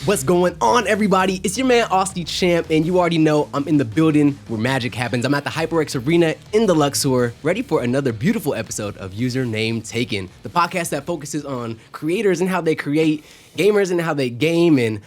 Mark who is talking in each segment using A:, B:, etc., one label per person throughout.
A: What's going on, everybody? It's your man, Austin Champ, and you already know I'm in the building where magic happens. I'm at the HyperX Arena in the Luxor, ready for another beautiful episode of UsernameTaken, the podcast that focuses on creators and how they create, gamers and how they game. And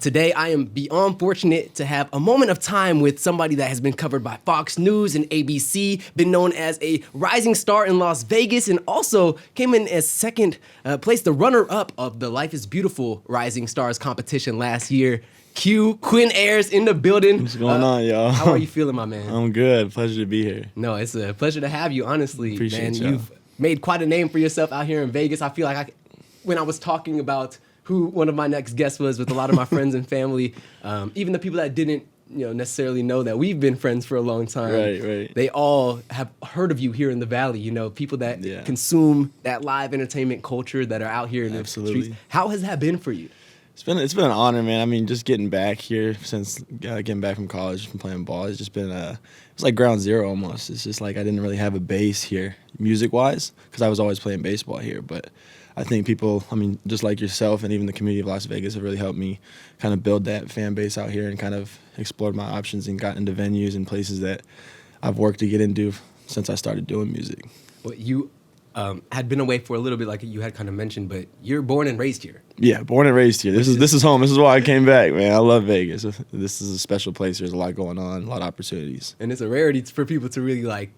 A: today I am beyond fortunate to have a moment of time with somebody that has been covered by Fox News and ABC, been known as a rising star in Las Vegas, and also came in as second place, the runner-up of the Life is Beautiful Rising Stars competition last year. Quinn Ayers in the building.
B: What's going on, y'all?
A: How are you feeling, my man?
B: I'm good. Pleasure to be here.
A: No, it's a pleasure to have you, honestly.
B: Appreciate
A: man.
B: y'all.
A: You've made quite a name for yourself out here in Vegas. I feel like when I was talking about who one of my next guests was with a lot of my friends and family, even the people that didn't necessarily know that we've been friends for a long time,
B: right.
A: They all have heard of you here in the Valley. People that consume that live entertainment culture that are out here in the streets. How has that been for you?
B: It's been an honor, man. I mean, just getting back here since getting back from college from playing ball, it's just been it's like ground zero almost. It's just like I didn't really have a base here music-wise because I was always playing baseball here. But I think people, just like yourself and even the community of Las Vegas have really helped me kind of build that fan base out here and kind of explored my options and got into venues and places that I've worked to get into since I started doing music.
A: Well, you had been away for a little bit, like you had kind of mentioned, but you're born and raised here.
B: Yeah, born and raised here. This is home. This is why I came back, man. I love Vegas. This is a special place. There's a lot going on, a lot of opportunities.
A: And it's a rarity for people to really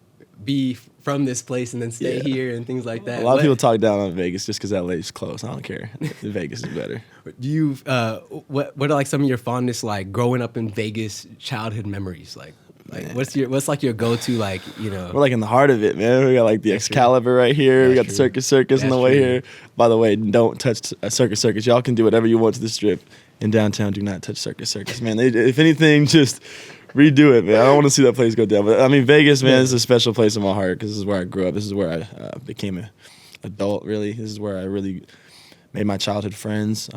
A: be from this place and then stay here and things like that.
B: A lot of people talk down on Vegas just because LA's close. I don't care. Vegas is better.
A: What are some of your fondest growing up in Vegas childhood memories? What's your go-to
B: We're in the heart of it, man. We got the Excalibur right here. We got the Circus on the way here. By the way, don't touch Circus. Y'all can do whatever you want to the Strip in downtown. Do not touch Circus, man. If anything, just redo it, man. I don't want to see that place go down. But Vegas, man, is a special place in my heart because this is where I grew up. This is where I became an adult. Really, this is where I really made my childhood friends.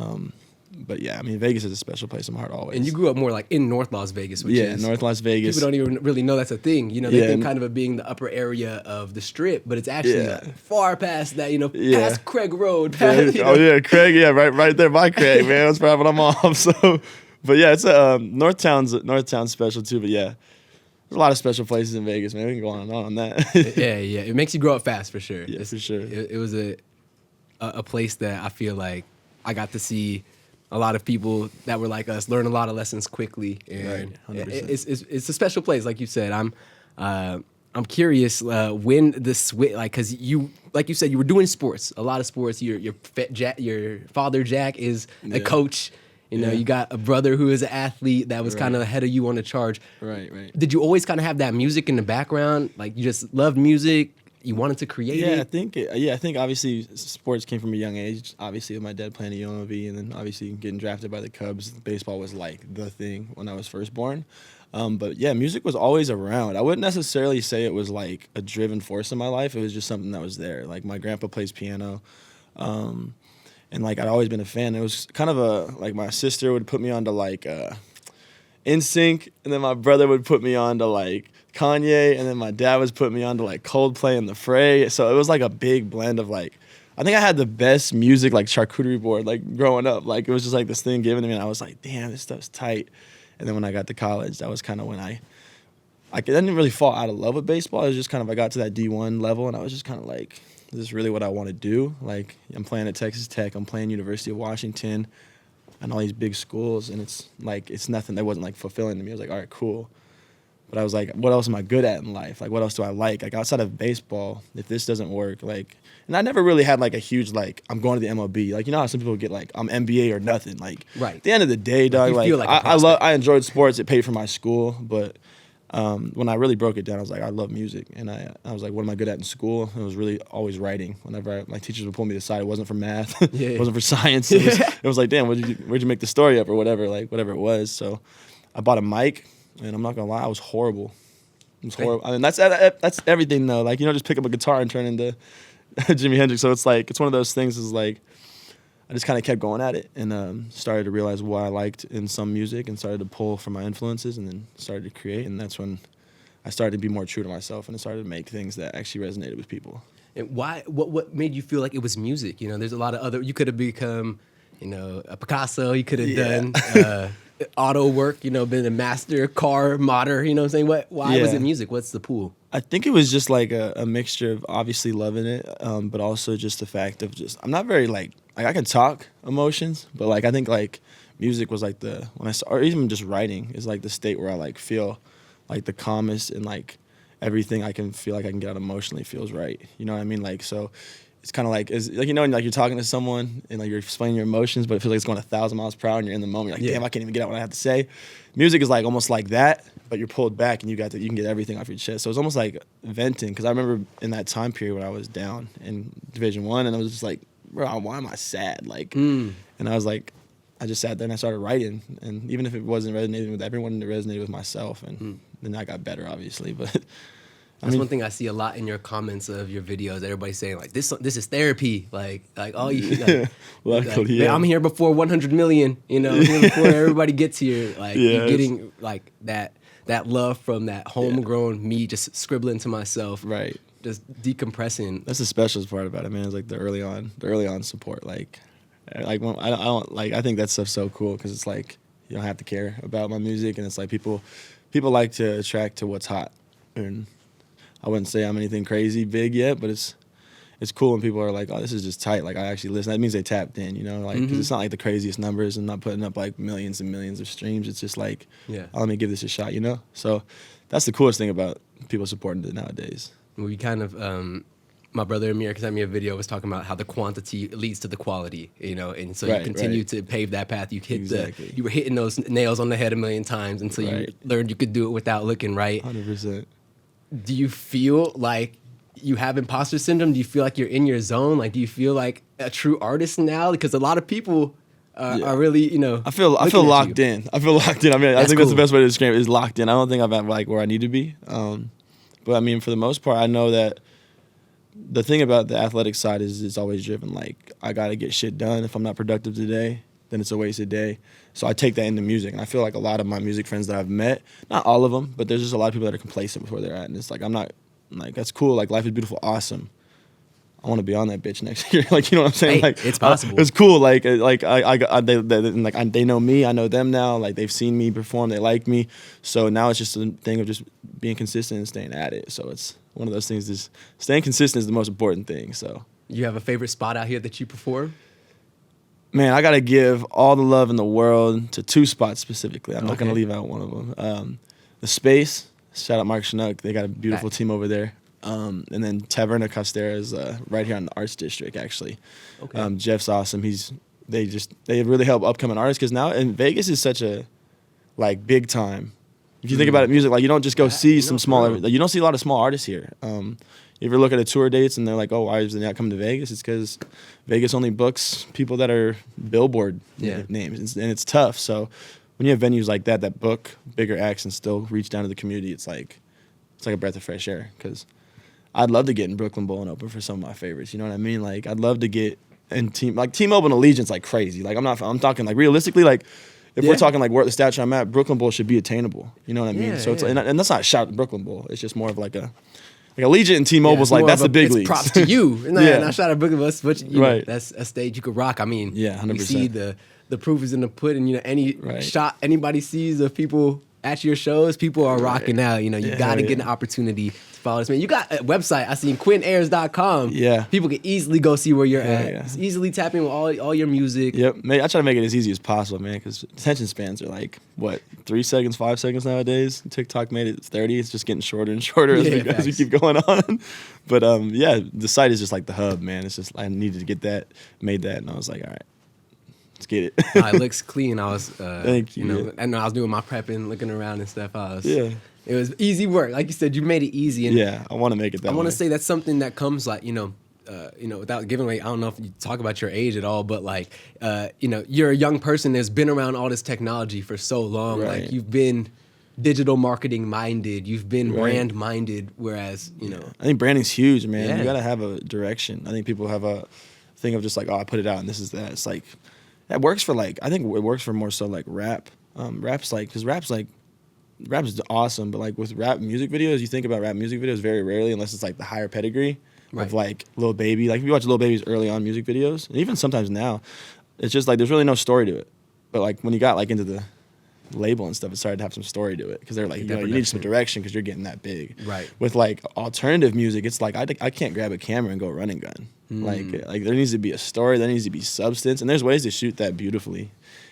B: But yeah, Vegas is a special place in my heart always.
A: And you grew up more in North Las Vegas, which is
B: North Las Vegas.
A: People don't even really know that's a thing. They think kind of it being the upper area of the Strip, but it's actually far past that. Past Craig Road. Past,
B: Craig. Yeah, right there by Craig, man. That's probably what I'm off. So, but yeah, it's Northtown's special too. But yeah, there's a lot of special places in Vegas, man. We can go on and on that.
A: yeah, it makes you grow up fast for sure.
B: Yeah, for sure.
A: It was a place that I feel like I got to see a lot of people that were like us learn a lot of lessons quickly, and it's a special place, like you said. I'm curious when the switch, because you said you were doing sports, a lot of sports. Your father Jack is a coach. You got a brother who is an athlete that was kind of ahead of you on the charge.
B: Right.
A: Did you always kind of have that music in the background? You just loved music? You wanted to create it?
B: I think obviously sports came from a young age. Obviously, with my dad playing at UNLV and then obviously getting drafted by the Cubs, baseball was the thing when I was first born. But yeah, music was always around. I wouldn't necessarily say it was a driven force in my life. It was just something that was there. My grandpa plays piano. And I'd always been a fan. It was kind of my sister would put me on to NSYNC, and then my brother would put me on to Kanye, and then my dad was putting me on to Coldplay and The Fray. So it was a big blend of I think I had the best music charcuterie board growing up. It was just this thing given to me, and I was like, damn, this stuff's tight. And then when I got to college, that was kind of when I didn't really fall out of love with baseball. It was just kind of I got to that D1 level, and I was just kind of is this really what I want to do? I'm playing at Texas Tech, I'm playing University of Washington, and all these big schools, and it's nothing that wasn't fulfilling to me. I was all right, cool. But I was what else am I good at in life? What else do I like? Outside of baseball, if this doesn't work, and I never really had a huge I'm going to the MLB. You know how some people get I'm NBA or nothing.
A: Right.
B: At the end of the day, dog. I enjoyed sports. It paid for my school, but when I really broke it down, I was I love music, and I was what am I good at in school? And it was really always writing. Whenever my teachers would pull me aside, it wasn't for math, it wasn't for science. It was damn, where'd you make the story up or whatever, whatever it was. So I bought a mic. And I'm not gonna lie, I was horrible. It was horrible. That's everything though. Just pick up a guitar and turn into Jimi Hendrix. So it's it's one of those things. I just kind of kept going at it and started to realize what I liked in some music and started to pull from my influences and then started to create. And that's when I started to be more true to myself and I started to make things that actually resonated with people.
A: And why? What made you feel like it was music? There's a lot of other. You could have become You know, a Picasso, you could have done auto work, you know, been a master car modder, you know what I'm saying? Why was it music? What's the pool?
B: I think it was just like a mixture of obviously loving it, but also just the fact of just, I'm not very like I can talk emotions, but like I think like music was like or even just writing is like the state where I like feel like the calmest, and like everything I can feel like I can get out emotionally feels right. You know what I mean? Like, so it's kind of like, you know, like you're talking to someone and like you're explaining your emotions, but it feels like it's going 1,000 miles per hour and you're in the moment. You're like, damn, I can't even get out what I have to say. Music is like almost like that, but you're pulled back and you can get everything off your chest. So it's almost like venting. Cause I remember in that time period when I was down in Division I, and I was just like, bro, why am I sad? Like, and I was like, I just sat there and I started writing. And even if it wasn't resonating with everyone, it resonated with myself. And then I got better, obviously. But
A: that's one thing I see a lot in your comments of your videos. Everybody's saying like, this is therapy. Like oh, you
B: luckily,
A: I'm here before 100 million. You know, here before everybody gets here. Like you're getting like that love from that homegrown me, just scribbling to myself.
B: Right.
A: Just decompressing.
B: That's the specialist part about it, man. It's like the early on support. Like when, I don't like. I think that stuff's so cool because it's like you don't have to care about my music, and it's like people like to attract to what's hot. And I wouldn't say I'm anything crazy big yet, but it's cool when people are like, oh, this is just tight. Like I actually listen. That means they tapped in, you know. Like 'cause it's not like the craziest numbers. I'm not putting up like millions and millions of streams. It's just like, oh, let me give this a shot, you know. So that's the coolest thing about people supporting it nowadays.
A: We kind of, my brother Amir sent me a video, was talking about how the quantity leads to the quality, you know, and so you continue to pave that path. You hit you were hitting those nails on the head a million times until you learned you could do it without looking right.
B: 100%.
A: Do you feel like you have imposter syndrome? Do you feel like you're in your zone? Like, do you feel like a true artist now? Because a lot of people are really, you know,
B: I feel locked in. I feel locked in. I mean, I think that's the best way to describe it, is locked in. I don't think I'm at like where I need to be. But I mean, for the most part, I know that the thing about the athletic side is it's always driven. Like, I got to get shit done. If I'm not productive today, then it's a wasted day. So I take that into music. And I feel like a lot of my music friends that I've met, not all of them, but there's just a lot of people that are complacent with where they're at. And it's like, I'm not, like, that's cool. Like, life is beautiful, awesome. I want to be on that bitch next year. Like, you know what I'm saying?
A: Hey,
B: like,
A: it's possible.
B: It's cool. They know me. I know them now. Like, they've seen me perform. They like me. So now it's just a thing of just being consistent and staying at it. So it's one of those things. Is staying consistent is the most important thing. So
A: you have a favorite spot out here that you perform?
B: Man, I gotta give all the love in the world to two spots specifically. I'm not gonna leave out one of them. The Space. Shout out Mark Chinook. They got a beautiful team over there. And then Taverna Costera is right here on the Arts District, actually. Okay. Jeff's awesome. They really help upcoming artists, because now in Vegas is such a like big time. If you think about it, music, like you don't just go see some smaller. Like, you don't see a lot of small artists here. You ever look at the tour dates and they're like, oh, why is they not coming to Vegas? It's because Vegas only books people that are Billboard names, and it's tough. So when you have venues like that book bigger acts and still reach down to the community, it's like a breath of fresh air. Because I'd love to get in Brooklyn Bowl and open for some of my favorites. You know what I mean? Like, I'd love to get in T-Mobile and Allegiant's like crazy. Like, I'm talking like realistically, like if we're talking like where the stature I'm at, Brooklyn Bowl should be attainable. You know what I mean? So it's and that's not a shout at Brooklyn Bowl. It's just more of like a Allegiant and T-Mobile's like that's the big leagues.
A: Props to you. Not shout at Brooklyn Bowl, but you know, that's a stage you could rock. I mean,
B: 100%.
A: You see the proof is in the pudding. You know, any shot anybody sees of people at your shows, people are rocking out. You know, you got to get an opportunity to follow this man. You got a website. I seen QuinnAyers.com.
B: Yeah.
A: People can easily go see where you're at. Yeah. Easily tap in with all your music.
B: Yep. Man, I try to make it as easy as possible, man, because attention spans are like, what, 3 seconds, 5 seconds nowadays? TikTok made it 30. It's just getting shorter and shorter as we keep going on. But, the site is just like the hub, man. It's just, I needed to get that, made that, and I was like, all right. Let's get it.
A: It looks clean. I was,
B: Thank you.
A: You know, and I was doing my prepping, looking around and stuff. It was easy work. Like you said, you made it easy. And
B: I want to make it that way.
A: I want to say that's something that comes like, without giving away, I don't know if you talk about your age at all, but like, you're a young person that's been around all this technology for so long. Right. Like you've been digital marketing minded, you've been brand minded, whereas,
B: I think branding's huge, man. You got to have a direction. I think people have a thing of just like, oh, I put it out and this is that. It's like, that works for like, I think it works for more so like rap. Rap's like, because rap is awesome, but like with rap music videos, you think about rap music videos very rarely unless it's like the higher pedigree of like Lil Baby. Like if you watch Lil Baby's early on music videos, and even sometimes now, it's just like there's really no story to it. But like when you got like into the label and stuff, it started to have some story to it because they're like, you need some direction because you're getting that big.
A: Right.
B: With like alternative music, it's like I can't grab a camera and go run and gun. Like there needs to be a story, there needs to be substance, and there's ways to shoot that beautifully.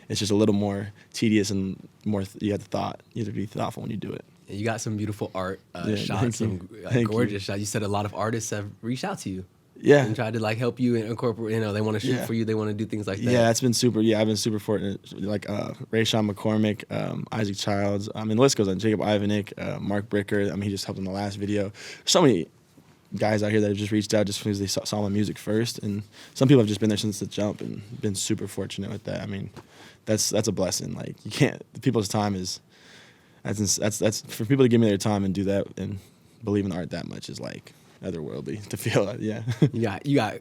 B: It's just a little more tedious and more. You have to be thoughtful when you do it.
A: You got some beautiful art shots, some gorgeous shots. You said a lot of artists have reached out to you.
B: Yeah.
A: And tried to like help you and incorporate, they want to shoot for you, they want to do things like that.
B: Yeah, it's been super. Yeah, I've been super fortunate. Like Rayshawn McCormick, Isaac Childs. I mean, the list goes on. Jacob Ivanek, Mark Bricker. I mean, he just helped in the last video. So many guys out here that have just reached out just because they saw my music first, and some people have just been there since the jump and been super fortunate with that. I mean, that's a blessing. Like you can't. People's time is. That's for people to give me their time and do that and believe in art that much is like otherworldly to feel that. Yeah. You got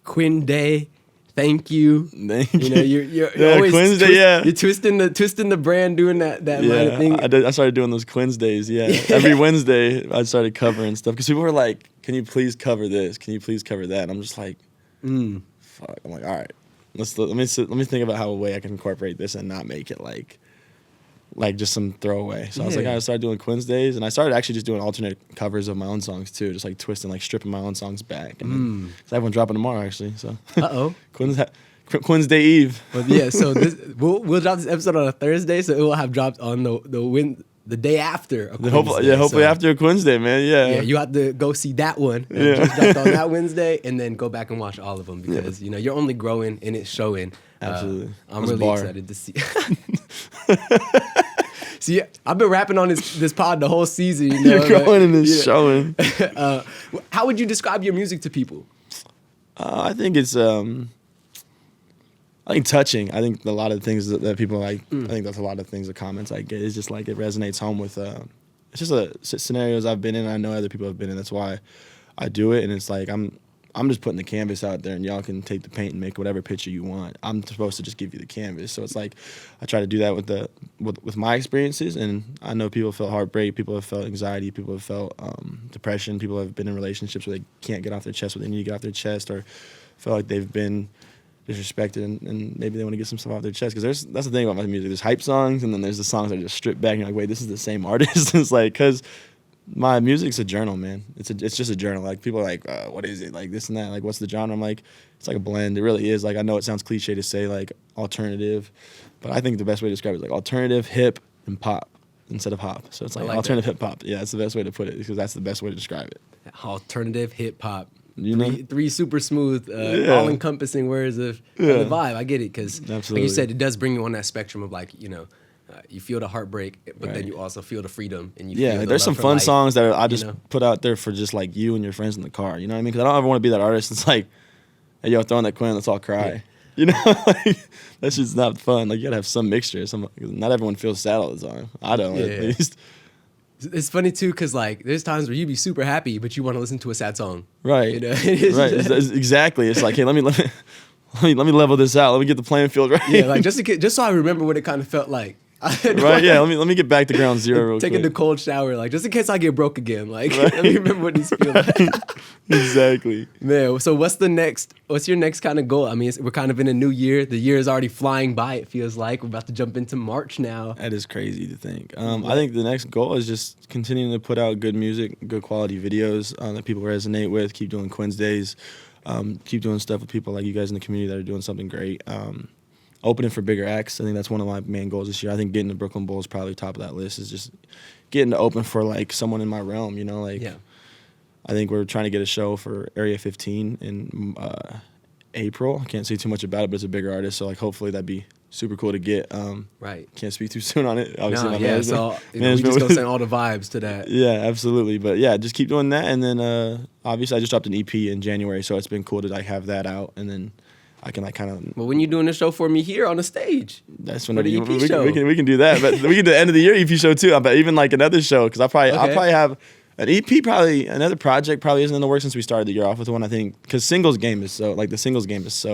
A: Quinn Day. Thank you.
B: Thank you.
A: You're always
B: Quinn's Day,
A: you're twisting the brand, doing that minor thing.
B: I started doing those Quinn's Days. Yeah, every Wednesday I started covering stuff because people were like, "Can you please cover this? Can you please cover that?" And I'm just like, "Fuck." I'm like, "All right, let me think about how a way I can incorporate this and not make it like just some throwaway." So I was like, I started doing Quinn's Days, and I started actually just doing alternate covers of my own songs too, just like twisting, like stripping my own songs back. And so I have one dropping tomorrow actually. So Quinn's Day Eve.
A: But yeah, so we'll drop this episode on a Thursday, so it will have dropped on the day after.
B: Hopefully after a Quinn's Day, man. Yeah,
A: you have to go see that one. Just dropped on that Wednesday, and then go back and watch all of them because you're only growing and it's showing.
B: Absolutely,
A: I'm really excited to see. See, I've been rapping on this pod the whole season.
B: You're growing and it's showing.
A: How would you describe your music to people?
B: I think it's touching. I think a lot of the things that people like. I think that's a lot of things. The comments I get is just like it resonates home with. It's just scenarios I've been in. I know other people have been in. That's why I do it. And it's like I'm just putting the canvas out there, and y'all can take the paint and make whatever picture you want. I'm supposed to just give you the canvas. So it's like I try to do that with my experiences, and I know people felt heartbreak, people have felt anxiety, people have felt depression, people have been in relationships where they can't get off their chest what they need to get off their chest, or feel like they've been disrespected, and maybe they want to get some stuff off their chest. Because that's the thing about my music. There's hype songs, and then there's the songs that are just stripped back, and you're like, wait, this is the same artist? It's like, because my music's a journal, man. It's just a journal. Like people are like, what is it? Like this and that. Like what's the genre? I'm like, it's like a blend. It really is. Like I know it sounds cliche to say like alternative, but I think the best way to describe it is like alternative, hip, and pop instead of hop. So it's like alternative hip hop. Yeah, that's the best way to put it because that's the best way to describe it.
A: Alternative hip hop.
B: Know?
A: Three super smooth, all encompassing words of the vibe. I get it because, like you said, it does bring you on that spectrum of like you feel the heartbreak, but then you also feel the freedom, and you feel the
B: there's some fun
A: life,
B: songs that I just put out there for just like you and your friends in the car. You know what I mean? Because I don't ever want to be that artist. It's like, hey, yo, throw in that Quinn, let's all cry. Yeah. Like, that's just not fun. Like you gotta have some mixture. Not everyone feels sad all the time. I don't at least.
A: It's funny too, cause like there's times where you be super happy, but you want to listen to a sad song.
B: Right. Right. Exactly. It's like, hey, let me level this out. Let me get the playing field right.
A: Yeah, like just so I remember what it kind of felt like.
B: Right, yeah. Let me get back to ground zero real quick.
A: Taking the cold shower, like just in case I get broke again. Like let me remember what these feel like.
B: Exactly.
A: Man, so what's your next kind of goal? I mean, we're kind of in a new year. The year is already flying by, it feels like. We're about to jump into March now.
B: That is crazy to think. I think the next goal is just continuing to put out good music, good quality videos that people resonate with, keep doing Quinn's Days, keep doing stuff with people like you guys in the community that are doing something great. Opening for bigger acts. I think that's one of my main goals this year. I think getting the Brooklyn Bowl is probably top of that list, is just getting to open for like someone in my realm, I think we're trying to get a show for Area 15 in April. I can't say too much about it, but it's a bigger artist, so like hopefully that'd be super cool to get.
A: Right.
B: Can't speak too soon on it. Obviously,
A: so we just gonna send all the vibes to that.
B: Yeah, absolutely. But yeah, just keep doing that, and then obviously I just dropped an EP in January, so it's been cool to like have that out, and then I can like kind of.
A: Well, when you're doing a show for me here on the stage,
B: that's when we can do that. But we can do the end of the year EP show too. But even like another show, because I'll probably have an EP, probably another project probably isn't in the works since we started the year off with one. I think because the singles game is so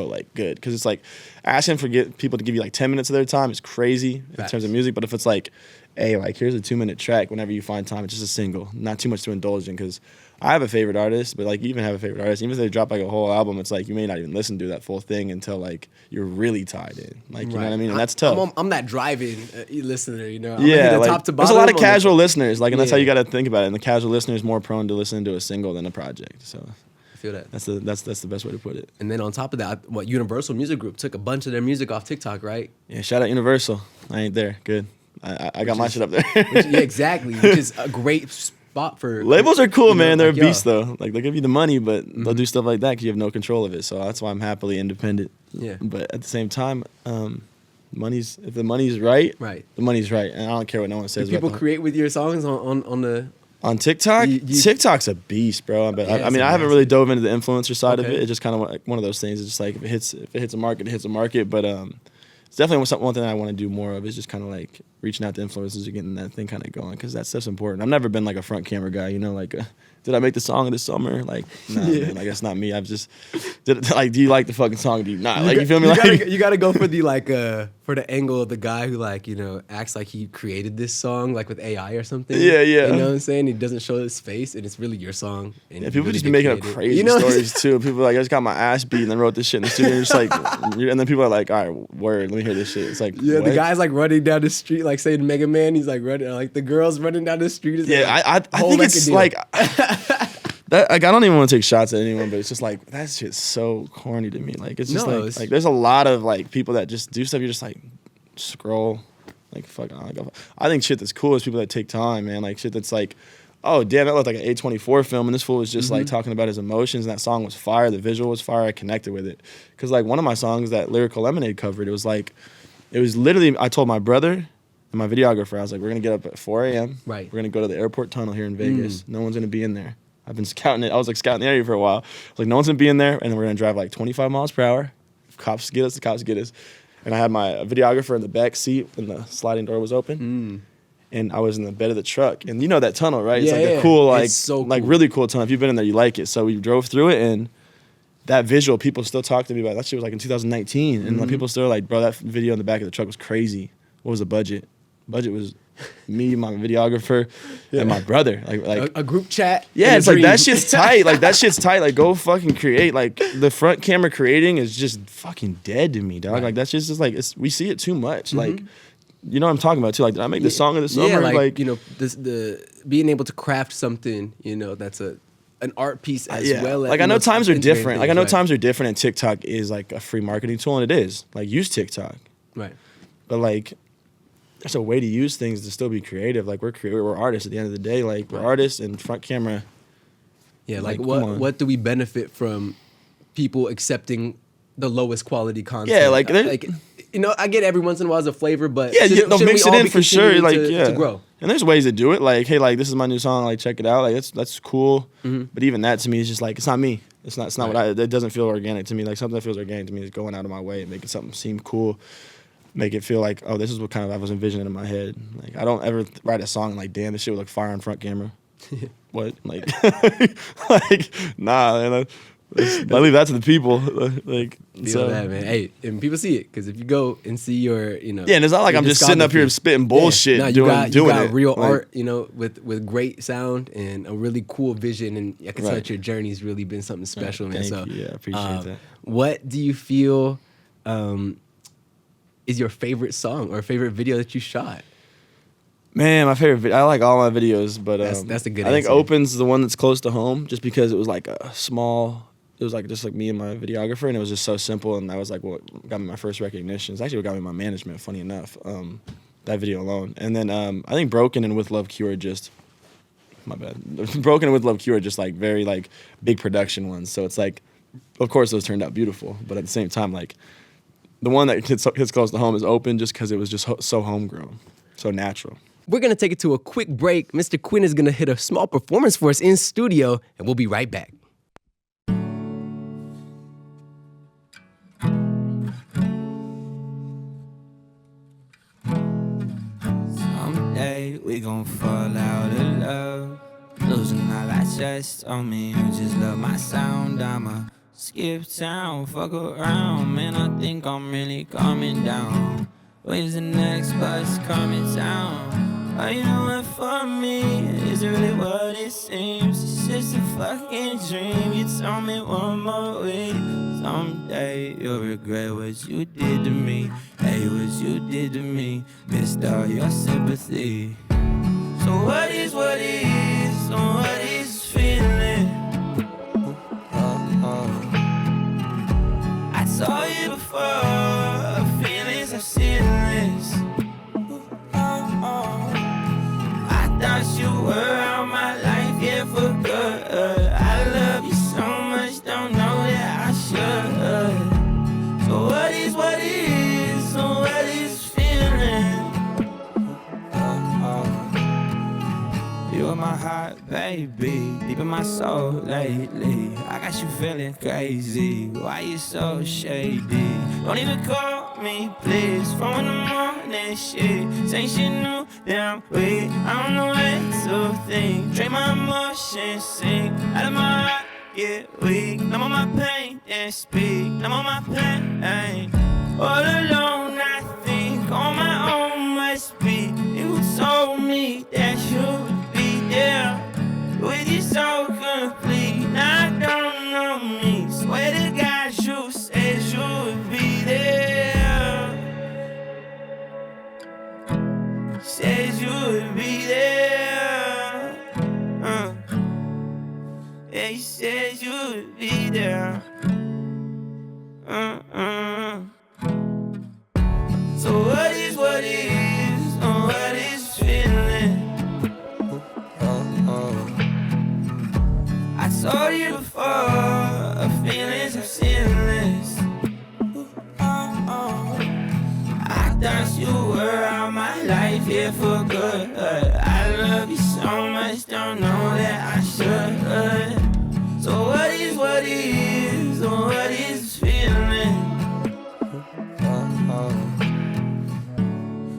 B: like good, because it's like asking for people to give you like 10 minutes of their time is crazy in terms of music. But if it's like hey, like here's a 2-minute track whenever you find time. It's just a single, not too much to indulge in, because I have a favorite artist, but like you even have a favorite artist, even if they drop like a whole album, it's like you may not even listen to that full thing until like you're really tied in. Like, you know what I mean? And that's tough.
A: I'm that driving listener, you know?
B: Yeah, like,
A: top to
B: there's
A: bottom,
B: a lot of casual listeners, like, and that's how
A: Yeah.
B: you got to think about it. And the casual listener is more prone to listen to a single than a project. So
A: I feel that.
B: that's the best way to put it.
A: And then on top of that, what Universal Music Group took a bunch of their music off TikTok, right?
B: Yeah, shout out Universal. I ain't there. Good. I got my shit up there.
A: Yeah, exactly. Which is a great spot for
B: Labels are cool, man. They're
A: like,
B: a beast, though. Like, they'll give you the money, but they'll do stuff like that because you have no control of it. So that's why I'm happily independent.
A: Yeah.
B: But at the same time, if the money's right, the money's right, and I don't care what no one says.
A: Do people create with your songs
B: on TikTok? TikTok's a beast, bro. But
A: Yeah,
B: I mean, I haven't really dove into the influencer side of
A: Okay.
B: it. It's just kind of like one of those things. It's just like if it hits a market, it hits a market. But it's definitely one thing I want to do more of is just kind of like reaching out to influencers and getting that thing kind of going, because that stuff's important. I've never been like a front camera guy, you know, like did I make the song this summer? Like, nah, man, like that's not me. I've just do you like the fucking song? Do you not? Like, you feel me?
A: You gotta go for the for the angle of the guy who like, you know, acts like he created this song like with AI or something.
B: Yeah.
A: You know what I'm saying? He doesn't show his face and it's really your song. And
B: Yeah,
A: you
B: people
A: really
B: just
A: did
B: be making up
A: create it.
B: crazy
A: You know what I'm
B: stories too. People are like, I just got my ass beat and then wrote this shit in the studio. Just like, and then people are like, all right, word, let me hear this shit. It's like,
A: Yeah,
B: what?
A: the guy's like running down the street, like saying Mega Man. He's like running, like the girl's running down the street. Is
B: Yeah,
A: like,
B: I
A: whole
B: think
A: record
B: it's
A: deal.
B: like that. Like, I don't even want to take shots at anyone, but it's just like that shit's so corny to me. Like, it's just
A: No,
B: like,
A: it's-
B: like there's a lot of like people that just do stuff. You're just like scroll, like fuck. I think shit that's cool is people that take time, man. Like shit that's like, oh damn, that looked like an A24 film, and this fool was just like talking about his emotions, and that song was fire. The visual was fire. I connected with it because like one of my songs that Lyrical Lemonade covered, it was literally I told my brother and my videographer, I was like, we're gonna get up at 4 a.m.
A: Right.
B: We're gonna go to the airport tunnel here in Vegas. No one's gonna be in there. I've been scouting it. I was like scouting the area for a while. I was like, no one's gonna be in there, and then we're gonna drive like 25 miles per hour. If cops get us, the cops get us. And I had my videographer in the back seat, and the sliding door was open. And I was in the bed of the truck, and you know that tunnel, right? It's
A: Yeah,
B: like
A: yeah.
B: a cool, like,
A: It's so
B: like
A: cool.
B: really cool tunnel. If you've been in there, you like it. So we drove through it, and that visual, people still talk to me about. That shit was like in 2019, and like people still like, bro, that video in the back of the truck was crazy. What was the budget? Budget was me, my videographer, and my brother. Like
A: a group chat.
B: yeah,
A: and a
B: it's like that
A: dream.
B: shit's tight. Like that shit's tight. Like go fucking create. Like the front camera creating is just fucking dead to me, dog.
A: Right.
B: Like that's just like we see it too much. Like you know what I'm talking about too. Like did I make the song of the summer?
A: Yeah, like,
B: you
A: you know, the being able to craft something, you know, that's an art piece as
B: yeah.
A: well as
B: Like I know times are
A: integrating
B: different. Like I
A: things,
B: know
A: right.
B: times are different, and TikTok is like a free marketing tool, and it is. Like use TikTok,
A: Right.
B: but like. There's a way to use things to still be creative. Like we're artists at the end of the day. Like we're artists, and front camera.
A: Yeah,
B: Like,
A: like
B: come on.
A: what do we benefit from people accepting the lowest quality content?
B: Yeah, like,
A: you know, I get every once in a while as a flavor, but
B: Yeah,
A: shouldn't-
B: no,
A: shouldn't
B: mix
A: we
B: it
A: all
B: in
A: be
B: for sure.
A: continuing
B: Like,
A: to
B: yeah,
A: grow.
B: And there's ways to do it. Like, hey, like this is my new song. Like, check it out. Like, that's cool. But even that to me is just like it's not me. It's not what it doesn't feel organic to me. Like something that feels organic to me is going out of my way and making something seem cool. Make it feel like, oh, this is what kind of I was envisioning in my head. Like I don't ever write a song and like, damn, this shit would look fire on front camera. What? Like, like nah, man. I leave that to the people. Like,
A: Feel
B: so.
A: that, man. Hey, and people see it because if you go and see your, you know,
B: Yeah, and it's not like
A: your
B: I'm just sitting up here
A: discography-
B: spitting bullshit,
A: No, you
B: doing
A: got
B: it.
A: real
B: Like,
A: art, you know, with great sound and a really cool vision, and I can tell
B: Right.
A: that your journey's really been something special, man.
B: thank
A: So,
B: you. Yeah, I appreciate that.
A: What do you feel is your favorite song or favorite video that you shot?
B: Man, my favorite video. I like all my videos, but
A: That's a good
B: I think
A: answer.
B: Open's the one that's close to home, just because it was like a small. It was like just like me and my videographer, and it was just so simple. And that was like what got me my first recognition. It's actually what got me my management. Funny enough, that video alone. And then I think Broken and With Love Cure just. My bad. Broken and With Love Cure just like very like big production ones. So it's like, of course those turned out beautiful, but at the same time like. The one that hits close to home is Open, just because it was just so homegrown, so natural.
A: We're gonna take it to a quick break. Mr. Quinn is gonna hit a small performance for us in studio, and we'll be right back.
C: Someday we gon' fall out of love. Losing all that stress on me. You just love my sound. I'ma skip town, fuck around. Man, I think I'm really coming down. When's the next bus coming down? Are you doing for me? Is it really what it seems? It's just a fucking dream. You told me one more week. Someday you'll regret what you did to me. Hey, what you did to me. Missed all your sympathy. So what is what is? So what is feeling? I saw you before. Feelings are ceilings. Thought you were out my life, yeah, for good. I love you so much, don't know that I should. So what is what is, so what is feeling? You are my heart, baby, deep in my soul lately. I got you feeling crazy, why you so shady? Don't even call me, please, phone in the morning, shit. Say she knew that I'm weak, I don't know what to think. Drain my emotions, sink out of my heart, get weak. I'm on my pain, and speak, I'm on my pain. All alone, I think, on my own must be. You told me that you yeah, with you so complete. Now I don't know me. Swear to God, you said you would be there. Said you would be there. Yeah, you said you would be there. So what is what is? What is feeling? I saw you before, feelings are ceilings. I thought you were out my life here for good. I love you so much, don't know that I should. So what is what is, what is feeling?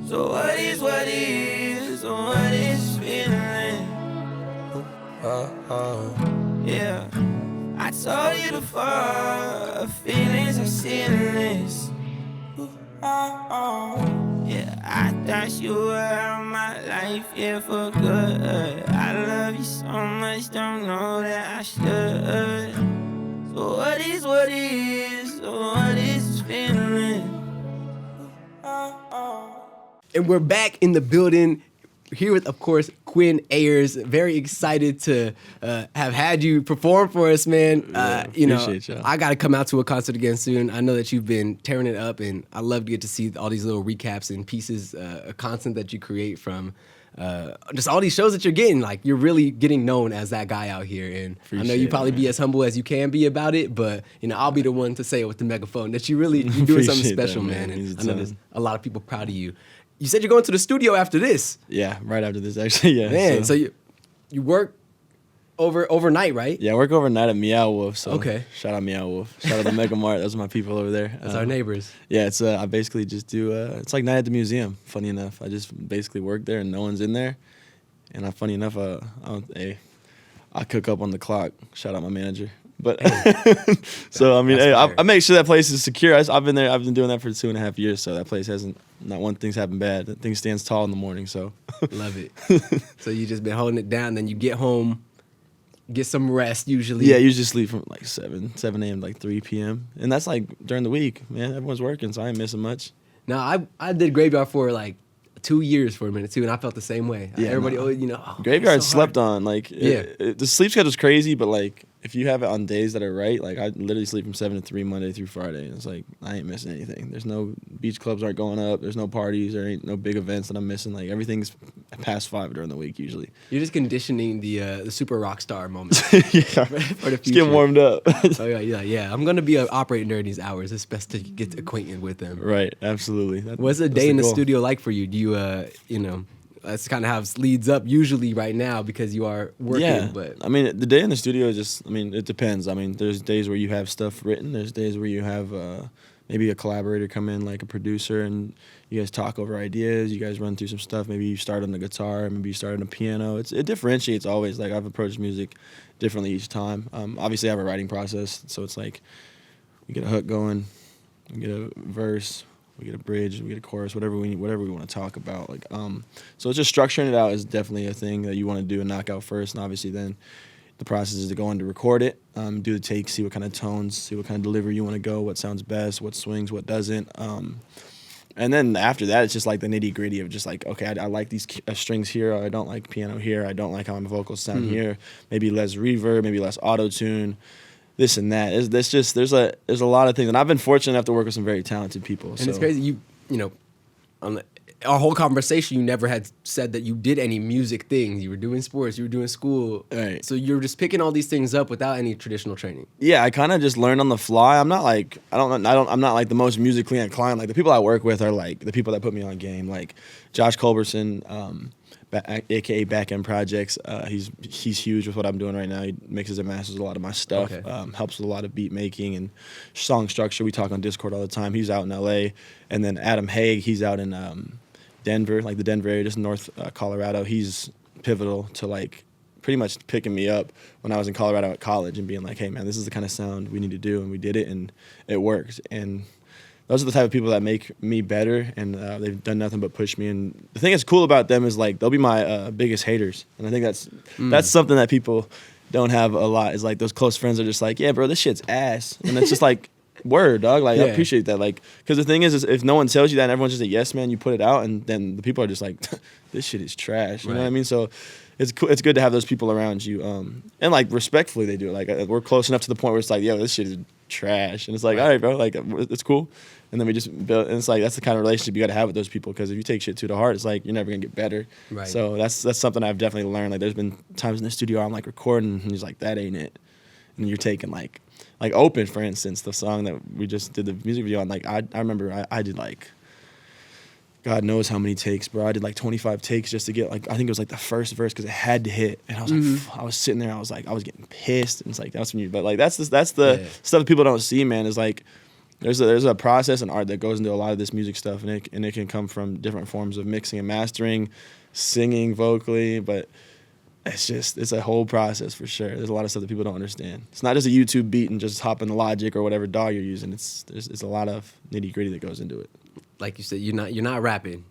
C: So what is what is, what is feeling? Yeah, I told you before, feelings are ceilings. Yeah, I thought you were out my life, yeah, for good. I love you so much, don't know that I should. So what is what is, what is feeling?
A: And we're back in the building here with, of course, Quinn Ayers. Very excited to have had you perform for us, man.
B: Appreciate y'all.
A: I got to come out to a concert again soon. I know that you've been tearing it up, and I love to get to see all these little recaps and pieces, content that you create from just all these shows that you're getting. Like, you're really getting known as that guy out here, and I know you probably be as humble as you can be about it, but I'll be the one to say it with the megaphone that you're doing something special,
B: that,
A: man. And
B: He's
A: I know there's a lot of people proud of you. You said you're going to the studio after this.
B: Yeah, right after this, actually, yeah.
A: Man, so you work overnight, right?
B: Yeah, I work overnight at Meow Wolf, so
A: okay.
B: Shout out Meow Wolf. Shout out to Mega Mart, those are my people over there.
A: That's our neighbors.
B: Yeah, it's I basically just do, it's like night at the museum, funny enough. I just basically work there and no one's in there. And funny enough, I cook up on the clock. Shout out my manager. But so I mean, I make sure that place is secure. I've been there. I've been doing that for 2.5 years. So that place hasn't, not one thing's happened bad. That thing stands tall in the morning. So
A: love it. So you just been holding it down. Then you get home, get some rest usually.
B: Yeah, usually sleep from like 7 a.m. to like 3 p.m. And that's like during the week, man. Everyone's working, so I ain't missing much.
A: Now I did graveyard for like 2 years for a minute too, and I felt the same way.
B: Yeah,
A: everybody always,
B: graveyard
A: so
B: slept on. Like,
A: yeah,
B: the sleep schedule's crazy, but like if you have it on days that are right, like I literally sleep from 7 to 3 Monday through Friday, and it's like I ain't missing anything. There's no beach clubs aren't going up. There's no parties. There ain't no big events that I'm missing. Like everything's past 5 during the week usually.
A: You're just conditioning the super rock star moment.
B: Yeah,
A: for the future.
B: Just getting warmed up.
A: Oh yeah. I'm gonna be operating during these hours. It's best to get acquainted with them.
B: Right, absolutely.
A: What's a day in the studio like for you? Do you that's kind of how it leads up usually right now because you are working.
B: Yeah,
A: but
B: I mean, the day in the studio is just, I mean, it depends. I mean, there's days where you have stuff written. There's days where you have maybe a collaborator come in, like a producer, and you guys talk over ideas. You guys run through some stuff. Maybe you start on the guitar. Maybe you start on the piano. It differentiates always. Like, I've approached music differently each time. Obviously, I have a writing process, so it's like we get a hook going, we get a verse, we get a bridge, we get a chorus, whatever we want to talk about. Like, so it's just structuring it out is definitely a thing that you want to do and knock out first, and obviously then the process is to go in to record it, do the takes, see what kind of tones, see what kind of delivery you want to go, what sounds best, what swings, what doesn't. And then after that, it's just like the nitty gritty of just like, okay, I like these strings here, or I don't like piano here, I don't like how my vocals sound here, maybe less reverb, maybe less auto tune, this and that. There's a lot of things, and I've been fortunate enough to work with some very talented people.
A: And it's crazy, you know, on our whole conversation, you never had said that you did any music things. You were doing sports, you were doing school,
B: right.
A: So you're just picking all these things up without any traditional training.
B: Yeah, I kind of just learned on the fly. I'm not like I'm not like the most musically inclined. Like the people I work with are like the people that put me on game. Like Josh Culberson, aka Backend Projects. He's huge with what I'm doing right now. He mixes and masters a lot of my stuff.
A: Okay.
B: Helps with a lot of beat making and song structure. We talk on Discord all the time. He's out in LA, and then Adam Haig. He's out in Denver, like the Denver area, just north Colorado. He's pivotal to like pretty much picking me up when I was in Colorado at college and being like, hey man, this is the kind of sound we need to do, and we did it and it worked. And those are the type of people that make me better, and they've done nothing but push me. And the thing that's cool about them is like they'll be my biggest haters, and I think that's something that people don't have a lot. Is like those close friends are just like, yeah, bro, this shit's ass, and it's just like. Word, dog. Like, I appreciate that. Like, because the thing is if no one tells you that and everyone's just a yes man, you put it out, and then the people are just like, this shit is trash. You know what I mean? So it's cool. It's good to have those people around you. And like respectfully, they do it. Like, we're close enough to the point where it's like, yo, this shit is trash, and it's like, all right, bro, like it's cool. And then we just build, and it's like that's the kind of relationship you got to have with those people, because if you take shit too to heart, it's like you're never gonna get better.
A: Right.
B: So that's something I've definitely learned. Like, there's been times in the studio I'm like recording, and he's like, that ain't it, and you're taking like Open, for instance, the song that we just did the music video on. Like, I remember I did like, God knows how many takes, bro. I did like 25 takes just to get like, I think it was like the first verse, because it had to hit. And I was like, I was sitting there, I was getting pissed. And it's like, that's when you, but like, that's the stuff that people don't see, man, is like, there's a process and art that goes into a lot of this music stuff, and it can come from different forms of mixing and mastering, singing vocally, but it's a whole process for sure. There's a lot of stuff that people don't understand. It's not just a YouTube beat and just hop in the Logic or whatever DAW you're using. It's a lot of nitty gritty that goes into it.
A: Like you said, you're not rapping.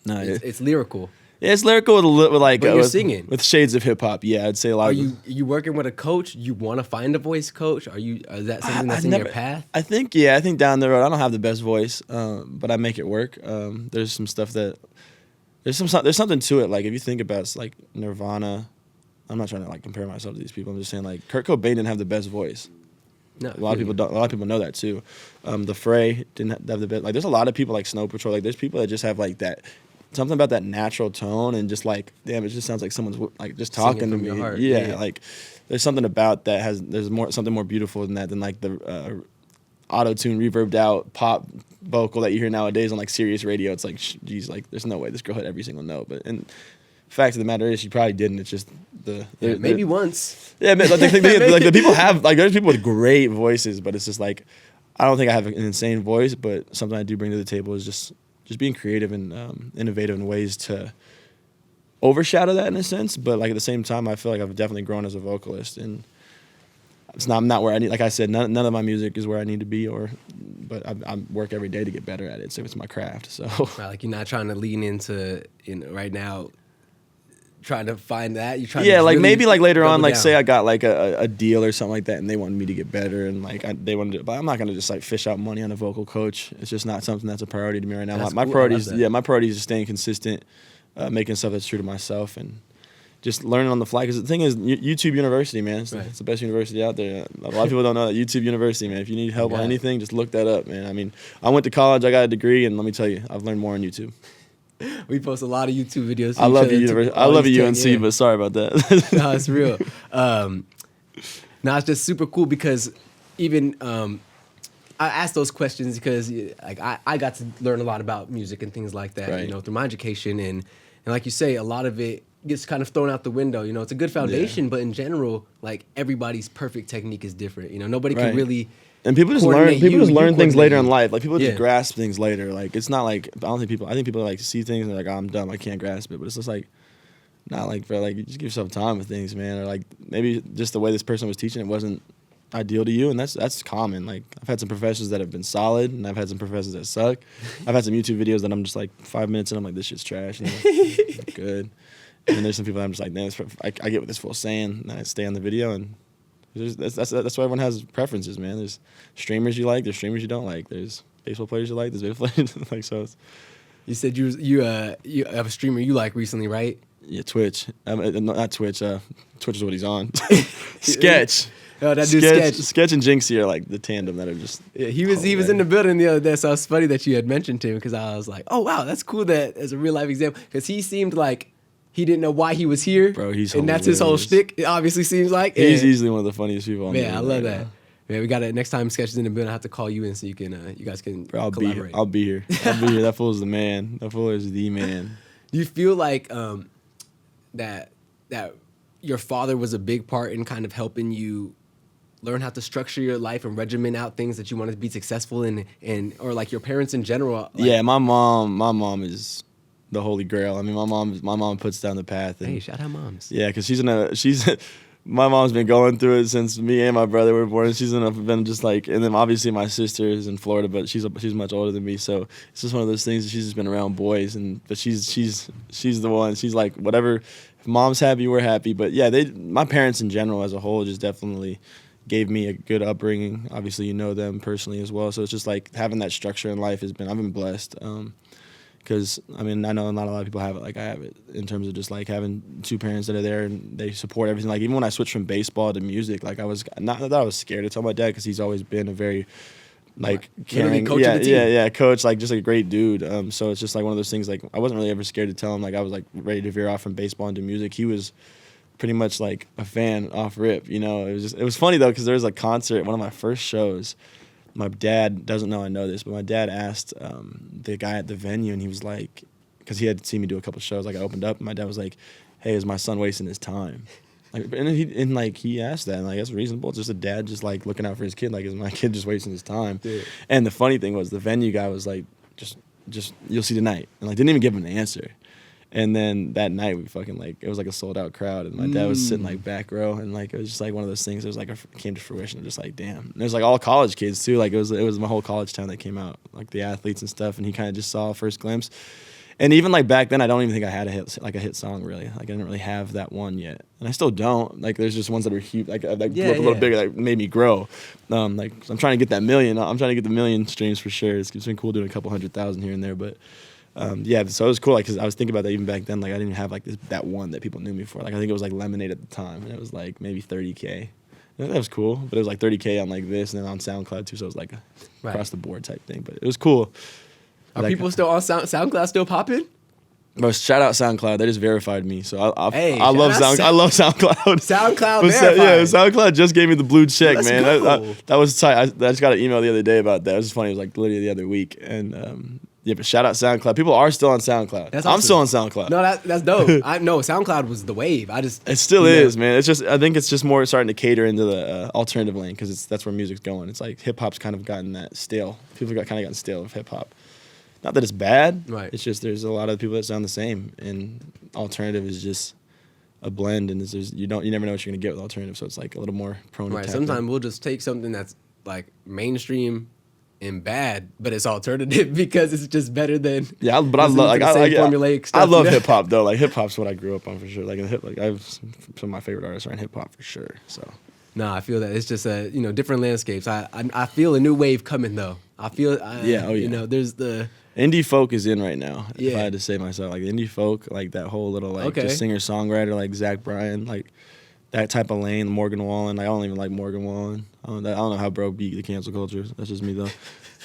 B: No,
A: it's lyrical.
B: Yeah, it's lyrical with like
A: but you're singing
B: with shades of hip hop. Yeah, I'd say a lot.
A: Are you working with a coach? You want to find a voice coach? Is that something that's in your path?
B: I think down the road I don't have the best voice, but I make it work. There's some stuff that there's something to it. Like if you think about like Nirvana. I'm not trying to like compare myself to these people. I'm just saying like Kurt Cobain didn't have the best voice. No, a lot of people don't. A lot of people know that too. The Fray didn't have the best. Like there's a lot of people like Snow Patrol. Like there's people that just have like that something about that natural tone, and just like damn, it just sounds like someone's like just talking to me.
A: Your heart.
B: Yeah, like there's something about that there's something more beautiful than that, than like the auto tune reverbed out pop vocal that you hear nowadays on like Sirius radio. It's like geez, like there's no way this girl hit every single note, but and. Fact of the matter is, she probably didn't. It's just
A: maybe once.
B: Yeah, like the people have like there's people with great voices, but it's just like I don't think I have an insane voice, but something I do bring to the table is just being creative and innovative in ways to overshadow that in a sense. But like at the same time, I feel like I've definitely grown as a vocalist, and I'm not where I need. Like I said, none of my music is where I need to be, but I work every day to get better at it. So it's my craft. So
A: like you're not trying to lean into right now. Trying to find that you trying
B: like
A: really
B: maybe like later on, like
A: down.
B: say I got like a deal or something like that, and they wanted me to get better, and like they wanted to, but I'm not gonna just like fish out money on a vocal coach. It's just not something that's a priority to me right now. My priority is my priority is just staying consistent, making stuff that's true to myself, and just learning on the fly. Because the thing is, YouTube University, man, it's the best university out there. A lot of people don't know that. YouTube University, man. If you need help on anything, just look that up, man. I mean, I went to college, I got a degree, and let me tell you, I've learned more on YouTube.
A: We post a lot of YouTube videos.
B: I love you, I love you, UNC, but sorry about that.
A: No, it's real. Now it's just super cool because even I asked those questions because like I got to learn a lot about music and things like that,
B: right.
A: through my education, and like you say, a lot of it gets kind of thrown out the window. It's a good foundation, but in general, like everybody's perfect technique is different. Nobody can really. And
B: people just learn. People just learn things later in life. Like people
A: just
B: grasp things later. Like it's not like I think people like see things and they're like, oh, I'm dumb, I can't grasp it. But it's just like, not like bro, like you just give yourself time with things, man. Or like maybe just the way this person was teaching it wasn't ideal to you, and that's common. Like I've had some professors that have been solid, and I've had some professors that suck. I've had some YouTube videos that I'm just like 5 minutes and I'm like, this shit's trash. And I'm like, good. And then there's some people that I'm just like, man, I get what this fool's saying, and I stay on the video, and that's why everyone has preferences, man. There's streamers you like, there's streamers you don't like, there's baseball players you like, there's baseball players like so.
A: You said you have a streamer you like recently, right?
B: Yeah, Twitch. Not Twitch. Twitch is what he's on. Sketch.
A: Oh, that dude Sketch.
B: Sketch and Jinxie are like the tandem that are just.
A: Yeah, he was in the building the other day, so it's funny that you had mentioned him because I was like, oh wow, that's cool that as a real life example because he seemed like he didn't know why he was here.
B: Bro, he's
A: and that's his whole shtick. It obviously seems like
B: he's easily one of the funniest people. On
A: I love that. Man, we got to next time Sketch is in the building. I have to call you in so you guys can collaborate.
B: I'll be here. That fool is the man. That fool is the man.
A: Do you feel like that your father was a big part in kind of helping you learn how to structure your life and regiment out things that you want to be successful in, or like your parents in general? Like,
B: yeah, my mom is the holy grail. I mean, my mom puts down the path. And,
A: hey, shout out moms.
B: Yeah, because my mom's been going through it since me and my brother were born. She's been just like, and then obviously my sister is in Florida, but she's much older than me. So it's just one of those things that she's just been around boys, but she's the one. She's like, whatever. If mom's happy, we're happy. But yeah, my parents in general as a whole just definitely gave me a good upbringing. Obviously, you know them personally as well. So it's just like having that structure in life I've been blessed. Because, I mean, I know not a lot of people have it like I have it in terms of just, like, having two parents that are there and they support everything. Like, even when I switched from baseball to music, like, I was not that I was scared to tell my dad because he's always been a very, like, caring.
A: Coach of the team.
B: Coach, like, just a great dude. So it's just, like, one of those things, like, I wasn't really ever scared to tell him. Like, I was, like, ready to veer off from baseball into music. He was pretty much, like, a fan off rip, you know. It was funny, though, because there was a concert, one of my first shows. My dad doesn't know I know this, but my dad asked the guy at the venue, and he was like, because he had seen me do a couple shows, like I opened up, and my dad was like, "Hey, is my son wasting his time?" Like, and he asked that, and like that's reasonable. It's just a dad just like looking out for his kid, like is my kid just wasting his time? Yeah. And the funny thing was the venue guy was like, just you'll see tonight, and like didn't even give him an answer. And then that night we fucking like it was like a sold out crowd, and my dad was sitting like back row, and like it was just like one of those things. It was like came to fruition. Of just like damn. And it was like all college kids too. Like it was my whole college town that came out, like the athletes and stuff. And he kind of just saw a first glimpse. And even like back then, I don't even think I had a hit song really. Like I didn't really have that one yet, and I still don't. Like there's just ones that were huge, like look a little bigger, that made me grow. Like I'm trying to get that million. I'm trying to get the million streams for sure. It's been cool doing a couple 100,000 here and there, but. So it was cool, like, cause I was thinking about that even back then. Like, I didn't even have like that one that people knew me for. Like, I think it was like Lemonade at the time, and it was like maybe 30K. And that was cool, but it was like 30K on like this, and then on SoundCloud too. So it was like a across the board type thing. But it was cool.
A: Are people still on SoundCloud still popping?
B: But shout out SoundCloud, they just verified me. So I love SoundCloud.
A: SoundCloud verified.
B: Yeah, SoundCloud just gave me the blue check,
A: Let's
B: man.
A: go.
B: That was tight. I just got an email the other day about that. It was funny. It was like literally the other week, and yeah, but shout out SoundCloud. People are still on SoundCloud.
A: That's awesome.
B: I'm still on SoundCloud.
A: No, that's dope. I know SoundCloud was the wave.
B: It still is, man. It's just I think it's just more starting to cater into the alternative lane because that's where music's going. It's like hip hop's kind of gotten that stale. People kind of gotten stale of hip hop. Not that it's bad.
A: Right.
B: It's just there's a lot of people that sound the same, and alternative is just a blend, and you never know what you're gonna get with alternative. So it's like a little more prone to
A: right. Sometimes we'll just take something that's like mainstream and bad, but it's alternative because it's just better than
B: I love hip hop though. Like hip hop's what I grew up on for sure. Like I have some of my favorite artists are in hip hop for sure. So
A: no, I feel that it's just different landscapes. I feel a new wave coming though. I feel there's the
B: indie folk is in right now.
A: Yeah.
B: If I had to say myself, like indie folk, like that whole little like just singer songwriter like Zach Bryan, like that type of lane. Morgan Wallen, I don't even like Morgan Wallen. I don't know how bro beat the cancel culture. That's just me though.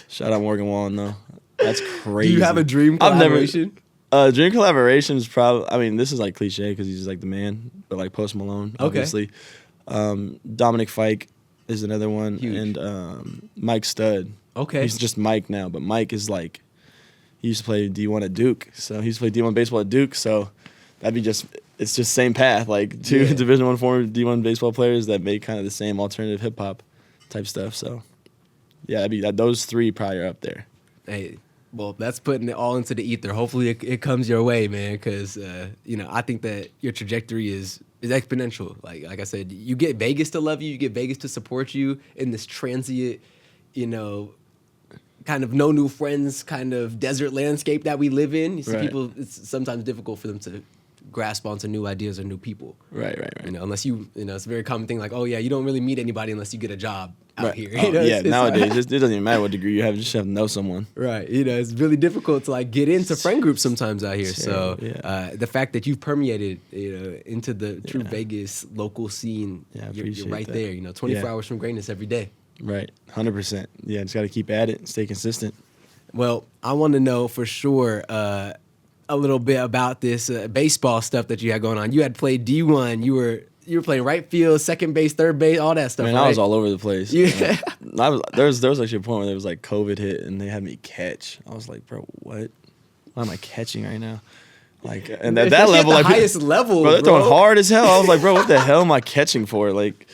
B: Shout out Morgan Wallen though. That's crazy.
A: Do you have a dream collaboration?
B: Dream collaboration is probably. I mean, this is like cliche because he's like the man, but like Post Malone, obviously. Dominic Fike is another one, huge. And Mike Stud.
A: Okay,
B: he's just Mike now, but Mike is like he used to play D1 at Duke, so he used to play D1 baseball at Duke, so that'd be it's just same path, like two Division I former D1 baseball players that make kind of the same alternative hip hop type stuff. So yeah, those three probably are up there.
A: Hey, well, that's putting it all into the ether. Hopefully it comes your way, man, because I think that your trajectory is It's exponential. Like I said, you get Vegas to love you. You get Vegas to support you in this transient, kind of no new friends kind of desert landscape that we live in. You see people, it's sometimes difficult for them to grasp onto new ideas or new people.
B: Right.
A: Unless it's a very common thing like, oh yeah, you don't really meet anybody unless you get a job out here.
B: Nowadays it doesn't even matter what degree you have, you just have to know someone.
A: Right. It's really difficult to like get into friend groups sometimes out here. So the fact that you've permeated, into the true Vegas local scene, you're right there, 24 hours from greatness every day.
B: Right. 100%. Yeah, just got to keep at it and stay consistent.
A: Well, I want to know for sure, a little bit about this baseball stuff that you had going on. You had played D1. You were playing right field, second base, third base, all that stuff.
B: Man,
A: right?
B: I was all over the place.
A: Yeah.
B: There was actually a point where there was like COVID hit and they had me catch. I was like, bro, what? Why am I catching right now? Like, and at that level,
A: at the
B: like
A: highest level,
B: bro, they're throwing hard as hell. I was like, bro, what the hell am I catching for? Like,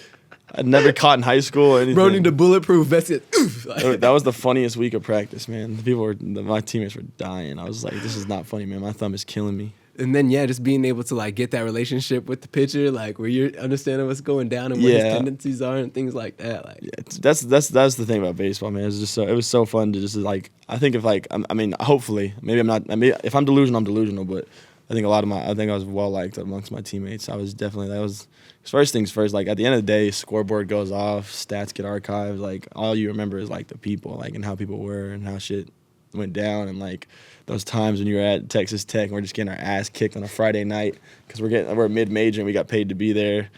B: I'd never caught in high school or anything.
A: Bro, need a bulletproof vest.
B: That was the funniest week of practice, man. My teammates were dying. I was like, this is not funny, man. My thumb is killing me.
A: And then, just being able to like get that relationship with the pitcher, like where you're understanding what's going down and what his tendencies are and things like that. Like,
B: that's the thing about baseball, man. It was so fun to just like, I think hopefully, maybe I'm not. I mean, if I'm delusional, I'm delusional, but I think I was well liked amongst my teammates. That was first things first. Like at the end of the day, scoreboard goes off, stats get archived. Like all you remember is like the people, like and how people were and how shit went down, and like those times when you were at Texas Tech and we're just getting our ass kicked on a Friday night because we're mid-major and we got paid to be there.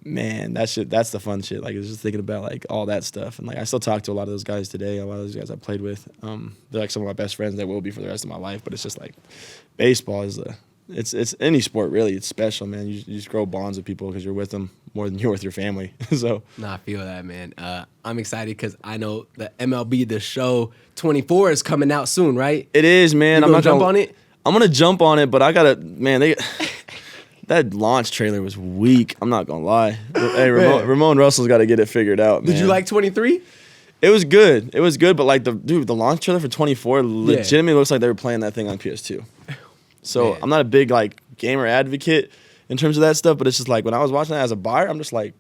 B: Man, that's the fun shit. Like, I was just thinking about like all that stuff, and like I still talk to a lot of those guys today. A lot of those guys I played with, they're like some of my best friends that will be for the rest of my life. But it's just like baseball is it's any sport really. It's special, man. You just grow bonds with people because you're with them more than you're with your family. So
A: I feel that, man. I'm excited because I know the MLB The Show 24 is coming out soon, right?
B: It is, man.
A: I'm gonna jump on it.
B: I'm gonna jump on it, but I gotta, man. That launch trailer was weak. I'm not gonna lie. Hey, Ramon Russell's got to get it figured out, man.
A: Did you like 23?
B: It was good. But like the launch trailer for 24 legitimately looks like they were playing that thing on PS2. So man. I'm not a big like gamer advocate in terms of that stuff, but it's just like when I was watching that as a buyer, I'm just like,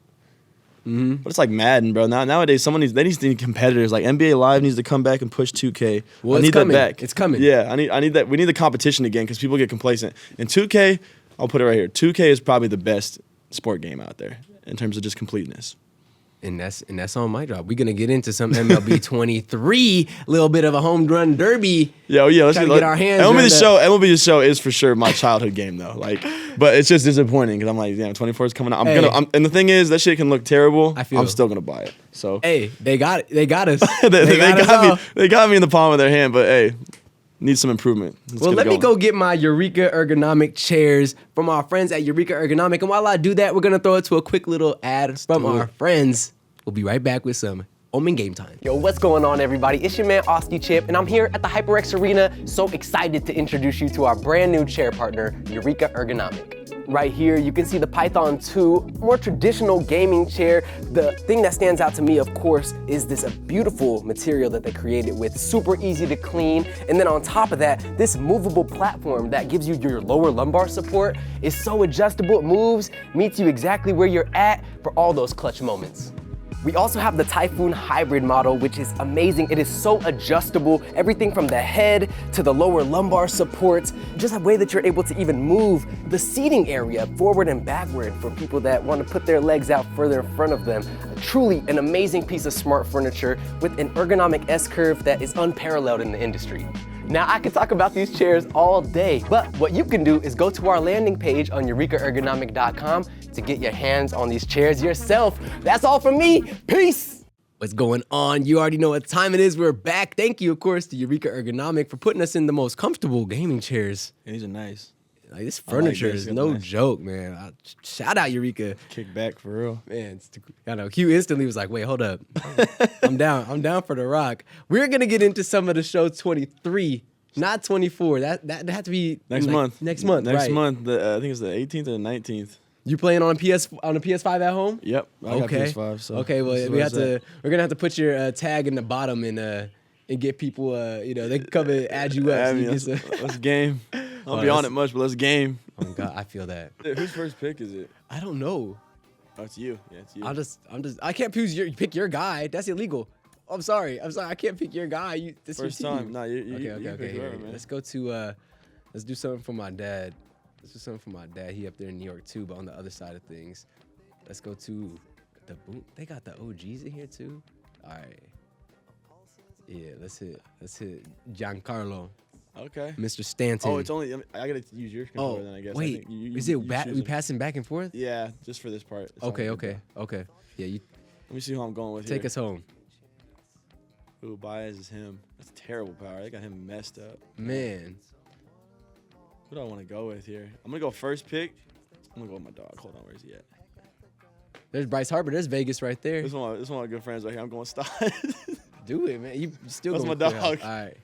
B: but it's like Madden, bro. Nowadays, they need competitors. Like NBA Live needs to come back and push 2K.
A: Well,
B: I need that back.
A: It's coming.
B: Yeah, I need that. We need the competition again because people get complacent. And 2K, I'll put it right here. 2K is probably the best sport game out there in terms of just completeness.
A: And that's on my job. We're gonna get into some MLB 23, a little bit of a home run derby.
B: Let's
A: get our hands.
B: MLB The Show is for sure my childhood game though. Like, but it's just disappointing because I'm like, 24 is coming out. And the thing is, that shit can look terrible. I'm still gonna buy it. So
A: hey, they got us. they got
B: me in the palm of their hand. But hey, need some improvement.
A: Let me go get my Eureka Ergonomic chairs from our friends at Eureka Ergonomic. And while I do that, we're going to throw it to a quick little ad from our friends. We'll be right back with some OMEN Game Time. Yo, what's going on, everybody? It's your man, Austin Champ, and I'm here at the HyperX Arena. So excited to introduce you to our brand new chair partner, Eureka Ergonomic. Right here, you can see the Python 2, more traditional gaming chair. The thing that stands out to me, of course, is this beautiful material that they created with, super easy to clean. And then on top of that, this movable platform that gives you your lower lumbar support is so adjustable. It moves, meets you exactly where you're at for all those clutch moments. We also have the Typhoon Hybrid model, which is amazing. It is so adjustable, everything from the head to the lower lumbar supports, just a way that you're able to even move the seating area forward and backward for people that want to put their legs out further in front of them. Truly an amazing piece of smart furniture with an ergonomic S-curve that is unparalleled in the industry. Now, I could talk about these chairs all day, but what you can do is go to our landing page on eurekaergonomic.com to get your hands on these chairs yourself. That's all from me. Peace. What's going on? You already know what time it is. We're back. Thank you, of course, to Eureka Ergonomic for putting us in the most comfortable gaming chairs.
B: Yeah, these are nice.
A: Like, this furniture is no joke, man. Shout out Eureka.
B: Kick back for real.
A: Man, I know. Q instantly was like, wait, hold up. I'm down for the rock. We're going to get into some of the show 23, not 24. That had to be
B: next month.
A: Next month,
B: Next
A: right.
B: month. I think it's the 18th or the 19th.
A: You playing on a PS5 at home?
B: Yep. I got PS5. So
A: okay, well, we're gonna have to put your tag in the bottom and get people, they can come and add you up.
B: Let's game. I'll be on it much, but let's game.
A: Oh God, I feel that.
B: Whose first pick is it?
A: I don't know.
B: Oh, it's you. Yeah, it's you.
A: I can't pick your guy. That's illegal. I'm sorry. I can't pick your guy. This
B: First
A: your team.
B: time. Nah, you
A: Okay.
B: pick whoever,
A: Here.
B: man.
A: Let's go to. Let's do something for my dad. He up there in New York too, but on the other side of things. Let's go to the boom. They got the OGs in here too. All right. Yeah, let's hit Giancarlo.
B: Okay.
A: Mr. Stanton.
B: Oh, it's only. I gotta use your controller then, I guess.
A: Wait, is it we passing back and forth?
B: Yeah, just for this part. It's
A: Okay.
B: all good.
A: Yeah, you
B: Let me see who I'm going with
A: take
B: here.
A: us home.
B: Ooh, Baez is him. That's terrible power. They got him messed up.
A: Man.
B: Who do I want to go with here? I'm gonna go first pick. I'm gonna go with my dog. Hold on, where's he at?
A: There's Bryce Harper. There's Vegas right there.
B: This one of my good friends right here. I'm going Stott.
A: Do it, man. You still
B: That's
A: going
B: my
A: clear
B: dog.
A: out. All right.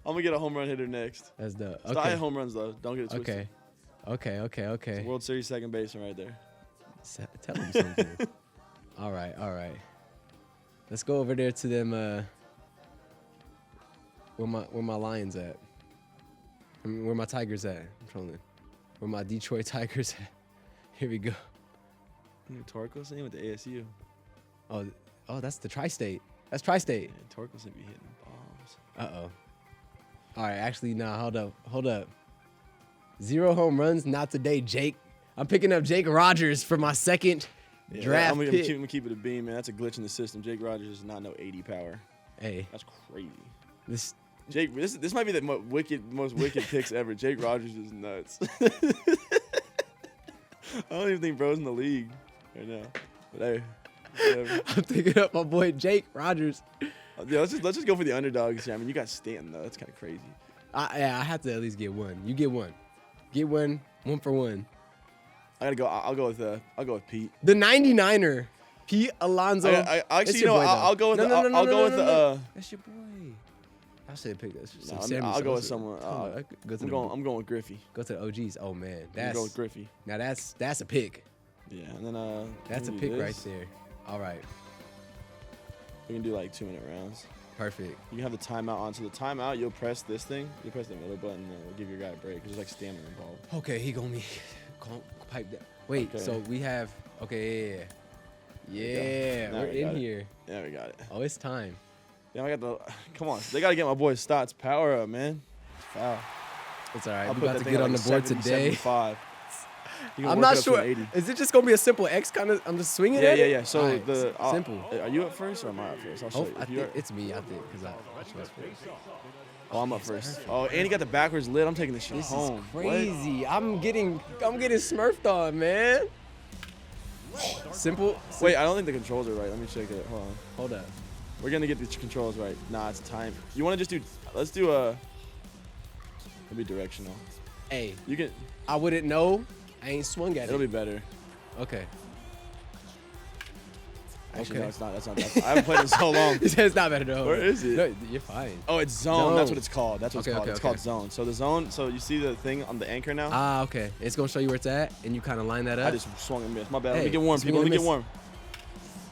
B: I'm gonna get a home run hitter next.
A: That's dope.
B: Stott hit home runs though. Don't get it twisted.
A: Okay.
B: World Series second baseman right there.
A: Tell him something. All right. Let's go over there to them. Where my Lions at? I mean, where my Tigers at? I'm trolling. Where my Detroit Tigers at? Here we go.
B: Torkelson with the ASU.
A: Oh, that's the Tri-State. That's Tri-State.
B: Yeah, Torkelson be hitting bombs.
A: Uh-oh. All right, actually, nah, hold up. 0 home runs, not today, Jake. I'm picking up Jake Rogers for my second draft
B: I'm
A: pick.
B: gonna keep it a beam, man. That's a glitch in the system. Jake Rogers does not know 80 power.
A: Hey,
B: That's crazy.
A: this
B: This might be the most wicked picks ever. Jake Rogers is nuts. I don't even think bro's in the league right now. But hey, whatever.
A: I'm picking up my boy Jake Rogers.
B: Yeah, let's just go for the underdogs here. I mean, you got Stanton though. That's kind of crazy.
A: I have to at least get one. You get one. Get one for one.
B: I gotta go. I'll go with Pete.
A: The 99er, Pete Alonso.
B: I actually,
A: It's
B: you
A: your
B: know,
A: boy,
B: I'll
A: though.
B: go with.
A: No,
B: I'll go with the.
A: That's your boy. I should have picked this.
B: I'll go with someone. I'm going with Griffey.
A: Go to the OGs. Oh man,
B: I'm go with Griffey.
A: now that's a pick.
B: Yeah, and then
A: That's a
B: we can do
A: pick right
B: this.
A: there. All right,
B: We can do like 2-minute rounds.
A: perfect.
B: You can have the timeout on. So the timeout, you'll press this thing. You press the middle button, and it'll give your guy a break. There's like stamina involved.
A: Okay, he gonna be pipe down. Wait,
B: Okay.
A: so we have yeah.
B: Now
A: We're
B: we got
A: in
B: it.
A: here.
B: Yeah, we got it.
A: Oh, it's time.
B: Yeah, I got the. Come on, they gotta get my boy Stott's power up, man. It's foul.
A: It's all right.
B: I'll
A: We
B: put
A: about
B: that
A: to
B: thing
A: get
B: at
A: on the
B: like
A: board
B: 70,
A: today.
B: 75. You can
A: I'm
B: work
A: not
B: it up to
A: sure.
B: an 80.
A: Is it just gonna be a simple X kind of? I'm just swinging
B: Yeah,
A: at it.
B: yeah. So
A: All right, simple.
B: Are you up first or am I up first? I'll show
A: Oh,
B: you.
A: I
B: If you
A: think
B: are-
A: it's me. I think because
B: Oh, I'm up first. Oh, and he got the backwards lid. I'm taking this shit
A: this
B: home.
A: is crazy. I'm getting smurfed on, man. Simple.
B: Wait, I don't think the controls are right. Let me check it.
A: Hold up.
B: We're gonna get the controls right. Nah, it's time. You wanna just do? Let's do a. It'll be directional.
A: Hey,
B: You can.
A: I wouldn't know. I ain't swung at
B: It'll
A: it.
B: be better.
A: Okay.
B: Actually,
A: Okay.
B: no, it's not. That's not. I haven't played it in so long.
A: He said it's not better though.
B: Where is it?
A: No, you're fine.
B: Oh, it's zone. That's
A: Zone.
B: what it's called. That's what
A: Okay,
B: it's called.
A: okay,
B: It's
A: okay.
B: called zone. So the zone. So you see the thing on the anchor now?
A: Ah, okay. It's gonna show you where it's at, and you kind of line that up.
B: I just swung and missed. My bad.
A: Hey,
B: Let me get warm,
A: swing
B: people. Let
A: and
B: me get
A: miss.
B: warm.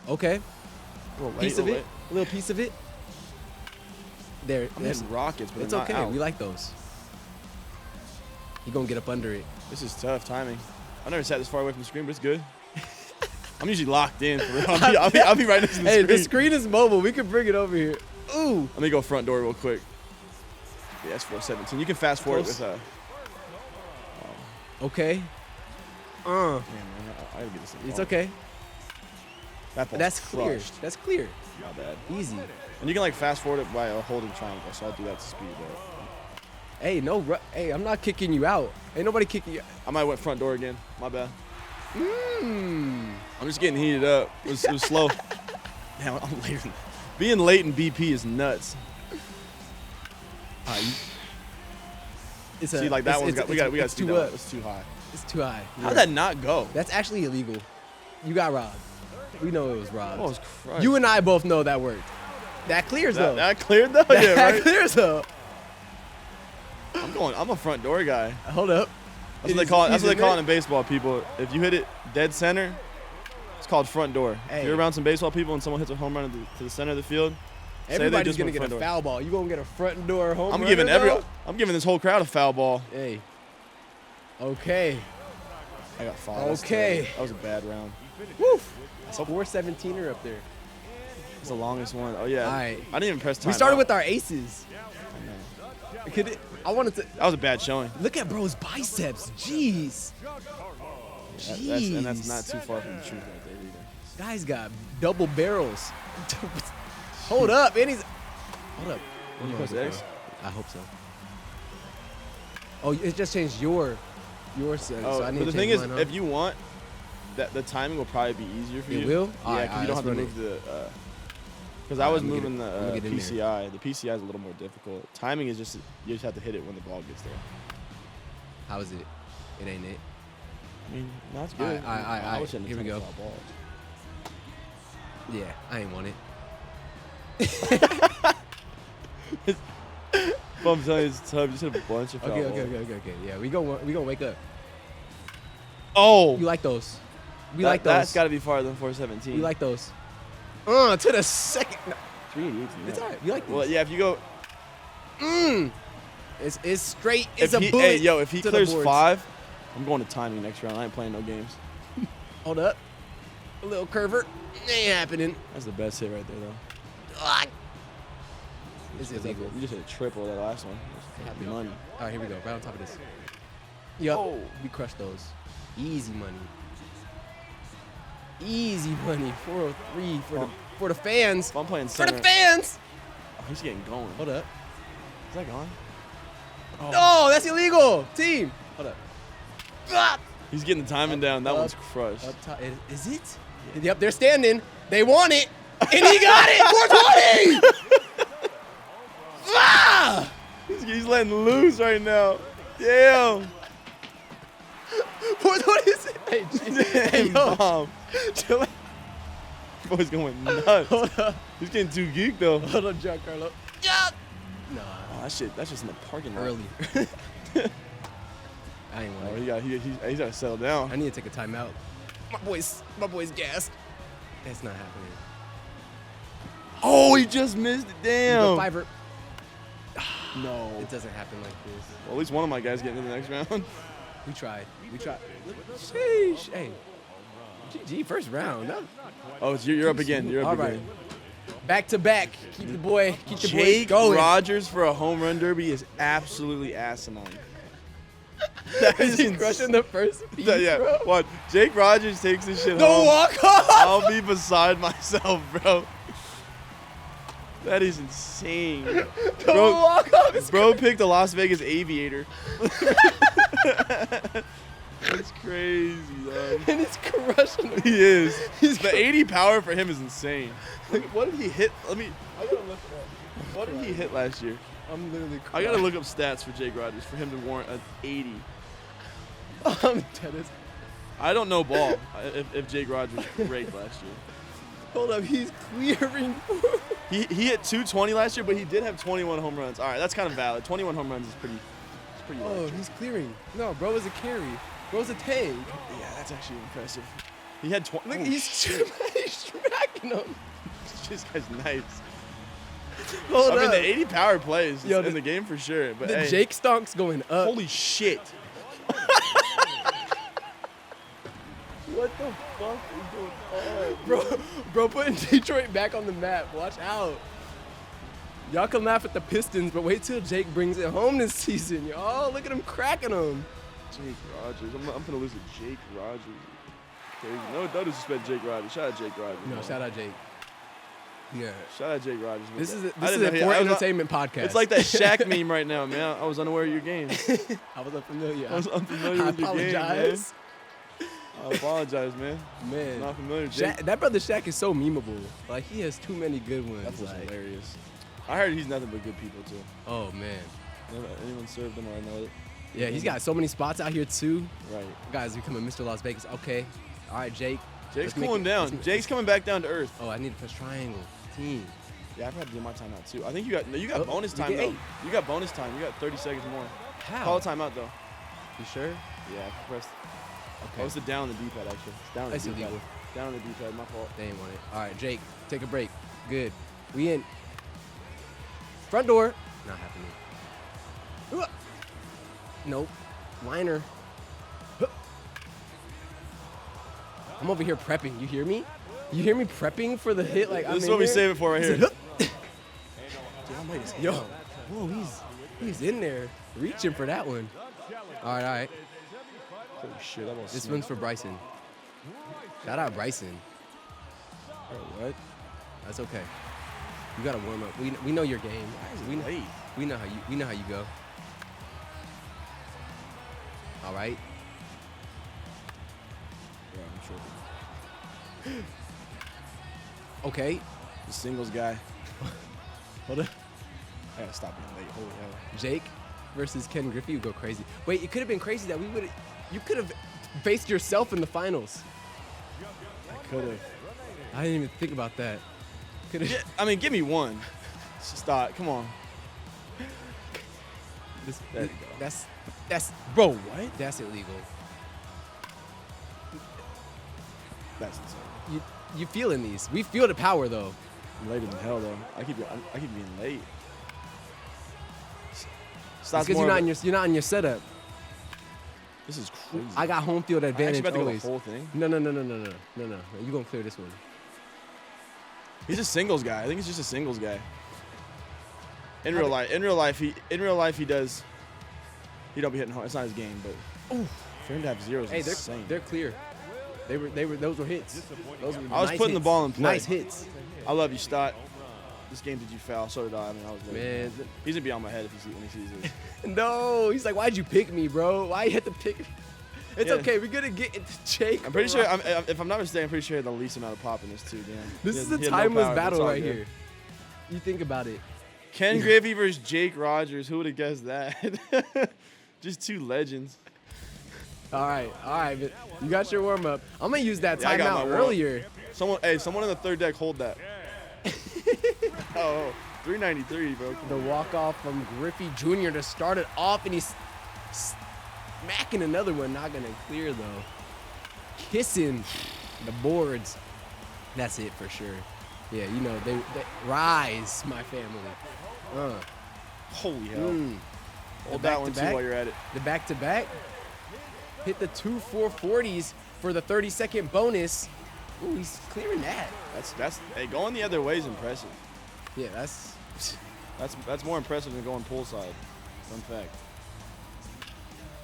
A: Okay.
B: A little late,
A: Piece of
B: little
A: it. A little piece of it. There.
B: late. I'm
A: There's.
B: hitting rockets, but
A: It's
B: they're not
A: okay.
B: out.
A: We like those. You gonna get up under it.
B: This is tough timing. I never sat this far away from the screen, but it's good. I'm usually locked in. For real. I'll be right next to the
A: Hey,
B: screen.
A: the screen is mobile. We can bring it over here. Ooh.
B: Let me go front door real quick. Yeah, it's 417. You can fast forward
A: Close.
B: with
A: Okay.
B: Man, I gotta get this.
A: It's okay.
B: That ball's
A: That's clear.
B: crushed.
A: That's clear.
B: Not bad.
A: Easy.
B: And you can like fast forward it by holding triangle. So I'll do that to speed it up.
A: Hey, hey, I'm not kicking you out. Ain't nobody kicking you.
B: I might went front door again. My bad.
A: Mmm.
B: I'm just getting heated up. It was slow. Damn, I'm late. Being late in BP is nuts.
A: It's
B: See, like that one's got. We got.
A: it's
B: speed
A: too
B: that
A: up.
B: up. It's too high.
A: It's too high.
B: How'd that not go?
A: That's actually illegal. You got robbed. We know it was robbed.
B: Oh, it's crushed.
A: You and I both know that worked. That clears though.
B: that cleared though.
A: That
B: Yeah, right.
A: clears though.
B: I'm a front door guy.
A: Hold up.
B: That's what they call it. That's what they call it in baseball, people. If you hit it dead center, it's called front door.
A: Hey.
B: If you're around some baseball people and someone hits a home run to the center of the field, say they
A: Everybody's
B: just
A: gonna
B: went
A: get a
B: front door.
A: foul ball. You gonna get a front door home
B: I'm
A: runner,
B: giving
A: though?
B: I'm giving this whole crowd a foul ball.
A: Hey, Okay.
B: I got fouled. That's
A: Okay.
B: terrible. That was a bad round.
A: Woof. So 417er up there.
B: It's the longest one. Oh, yeah.
A: All right.
B: I didn't even press time.
A: We started with our aces. I wanted to.
B: That was a bad showing.
A: Look at bro's biceps. Jeez. Jeez.
B: And that's not too far from the truth right there either.
A: Guy's got double barrels. Hold up. And he's. Hold up.
B: You press X?
A: I hope so. Oh, it just changed your setting.
B: Oh,
A: so I need
B: but
A: to
B: the thing
A: change
B: is,
A: mine, huh?
B: if you want, that the timing will probably be easier for you.
A: It will?
B: Yeah,
A: Alright,
B: because you don't have to
A: let's
B: move the. Because I
A: Alright,
B: was
A: I'm gonna
B: moving
A: get it- I'm gonna
B: the
A: get in there.
B: PCI. The PCI is a little more difficult. Timing is just you just have to hit it when the ball gets there.
A: How is it? It ain't it.
B: I mean, that's good.
A: Alright,
B: wish I had
A: here we go.
B: tennis ball balls.
A: Yeah, I ain't want it.
B: But I'm telling you, it's tough. Just hit a bunch of foul balls.
A: Okay. Yeah, we gonna wake up.
B: Oh,
A: You like those? We like those.
B: That's got to be farther than 417.
A: We like those. To the second. No,
B: 388.
A: it's alright. We like these.
B: Well, yeah, if you go,
A: It's straight. It's a bullet.
B: hey, yo, if he
A: to the
B: clears
A: boards.
B: 5, I'm going to timing next round. I ain't playing no games.
A: Hold up. A little curver. Ain't happening.
B: That's the best hit right there, though.
A: It's illegal.
B: You just hit a triple that last one. Happy money.
A: All right, here we go. Right on top of this. Yup.
B: Oh.
A: We crushed those. Easy money. Easy money. 403 for the fans.
B: If I'm playing
A: For
B: center,
A: the fans.
B: oh, he's getting going.
A: Hold up.
B: Is that gone?
A: No, that's illegal. Team. Hold up. Ah!
B: He's getting the timing down. That
A: up,
B: one's crushed.
A: Up top. Is it? Yep, they're standing. They want it. And he got it. 420. Ah!
B: He's letting loose right now. Damn.
A: 420 is it? Hey, yo.
B: Bomb.
A: Chill out.
B: Boy's going nuts.
A: Hold up.
B: He's getting too geeked, though.
A: Hold up, Giancarlo. Yeah. Nah.
B: Oh, that's just in the parking lot.
A: Early. I ain't want
B: Oh,
A: it.
B: he's got to settle down.
A: I need to take a timeout. My boy's gassed. That's not happening.
B: Oh, he just missed it. Damn.
A: Fiver.
B: No.
A: It doesn't happen like this.
B: Well, at least one of my guys getting to the next round.
A: We tried. Sheesh. Hey. GG, first round.
B: Oh, you're up again. You're up
A: All
B: again.
A: right. Back to back. Keep the boy
B: Jake
A: going.
B: Rogers for a home run derby is absolutely asinine. That
A: Is
B: is
A: he crushing the first piece,
B: yeah.
A: bro?
B: What? Jake Rogers takes this shit
A: The
B: home.
A: walk off.
B: I'll be beside myself, bro. That is insane.
A: The walk off is
B: Bro picked a Las Vegas Aviator. That's crazy, dog.
A: and he's crushing it.
B: He is.
A: He's
B: The 80 power for him is insane. What did he hit? I gotta look it up. What did he hit last year?
A: I'm literally
B: I gotta look up stats for Jake Rogers for him to warrant an 80.
A: I'm tennis.
B: I don't know ball if Jake Rogers raked last year.
A: Hold up, he's clearing.
B: He hit 220 last year, but he did have 21 home runs. All right, that's kind of valid. 21 home runs is pretty
A: Oh,
B: large.
A: he's clearing. No, bro is a carry. Bro's a tank.
B: Yeah, that's actually impressive. He had 20.
A: Look,
B: oh,
A: he's
B: shit.
A: smacking him.
B: This guy's nice.
A: Hold
B: I mean,
A: up.
B: the 80 power plays
A: Yo,
B: in the game for sure. But
A: The
B: hey,
A: Jake stonk's going up.
B: holy shit.
A: What the fuck is going on? Bro putting Detroit back on the map. Watch out. Y'all can laugh at the Pistons, but wait till Jake brings it home this season. Oh, look at him cracking them.
B: Jake Rogers. I'm gonna lose to Jake Rogers. Crazy. No disrespect, Jake Rogers. Shout out Jake Rogers.
A: No,
B: man.
A: shout out Jake. Yeah.
B: Shout out Jake Rogers.
A: This is a
B: I didn't know
A: for
B: I was-
A: entertainment podcast.
B: It's like that Shaq meme right now, man. I was unaware of your game.
A: I was unfamiliar.
B: I was unfamiliar
A: I
B: with your game, man.
A: apologize.
B: I apologize, man.
A: Man.
B: Not familiar. Jake.
A: That brother Shaq is so memeable. Like, he has too many good ones.
B: That's what's
A: like,
B: hilarious. I heard he's nothing but good people too.
A: oh, man.
B: Never anyone served him or I know it.
A: Yeah, he's got so many spots out here, too.
B: Right.
A: Guys becoming Mr. Las Vegas. Okay. All right, Jake.
B: Jake's
A: Let's make
B: cooling
A: it-
B: down.
A: let's make-
B: Jake's coming back down to earth.
A: Oh, I need to press triangle. Team.
B: Yeah, I probably did my timeout too. I think you got
A: Oh,
B: bonus
A: you
B: time
A: get
B: though.
A: 8.
B: You got bonus time. You got 30 seconds more.
A: How?
B: Call a timeout though.
A: You sure?
B: Yeah, I pressed.
A: Okay.
B: Oh, it's the down on the D-pad actually. It's down on the
A: That's
B: D-pad.
A: illegal.
B: Down on the D-pad. My fault.
A: They ain't want it. All right, Jake, take a break. Good. We in. Front door. Not happening. Ooh. Nope. Liner. I'm over here prepping. You hear me? You hear me prepping for the hit? Like
B: This is what we save it for right here.
A: Yo, whoa, he's in there reaching for that one. All right.
B: Holy shit, that was
A: This one's for Bryson. Shout out Bryson.
B: what?
A: That's okay. You gotta warm up. We know your game. We know how you go. All right.
B: Yeah, I'm sure.
A: Okay.
B: The singles guy. Hold up. I gotta stop being late. Holy hell.
A: Jake versus Ken Griffey would go crazy. Wait, it could have been crazy that you could have faced yourself in the finals.
B: I could have.
A: I didn't even think about that. Could have.
B: Yeah, I mean, give me one. Stop. Come on. There you go.
A: That's
B: Bro, what?
A: that's illegal.
B: That's insane.
A: You feeling these? We feel the power though.
B: I'm later than hell though. I keep being late.
A: It's because you're not in your setup.
B: This is crazy.
A: I got home field
B: I
A: advantage
B: actually about to go
A: always.
B: the whole thing.
A: No. You gonna clear this one?
B: He's a singles guy. I think he's just a singles guy. In real life, he does. He don't be hitting home. It's not his game, but for him to have zeros
A: Hey,
B: is insane.
A: they're clear. Those were hits. Those were
B: I was
A: nice
B: putting the
A: hits.
B: ball in play.
A: Nice hits.
B: I love you, Stott. This game did you foul? So did I. I mean, I was late.
A: Man.
B: He's gonna be on my head when he sees this.
A: No, he's like, why'd you pick me, bro? Why you had to pick me? It's
B: Yeah.
A: okay. We're gonna get into Jake.
B: I'm pretty sure. If I'm not mistaken, I'm pretty sure he had the least amount of pop in this too. Damn.
A: This
B: He
A: is
B: had-
A: a
B: he had no
A: timeless
B: power, but it's
A: battle
B: all
A: right
B: good.
A: here. You think about it.
B: Ken Griffey versus Jake Rogers. Who would have guessed that? Just two legends.
A: All right. But you got your warm up. I'm gonna use that
B: Yeah, I got my
A: timeout
B: warm-up.
A: earlier.
B: Someone in the third deck hold that. oh, 393, bro. Come
A: The
B: on.
A: walk off from Griffey Jr. to start it off, and he's smacking another one. Not gonna clear though. Kissing the boards. That's it for sure. Yeah, you know they rise, my family.
B: Holy hell. Hold
A: The
B: that one too
A: back-to-back.
B: while you're at it.
A: The back-to-back. Hit the 2 440s for the 30-second bonus. Ooh, he's clearing that.
B: That's hey, going the other way is impressive.
A: Yeah, that's
B: That's more impressive than going poolside. Fun fact.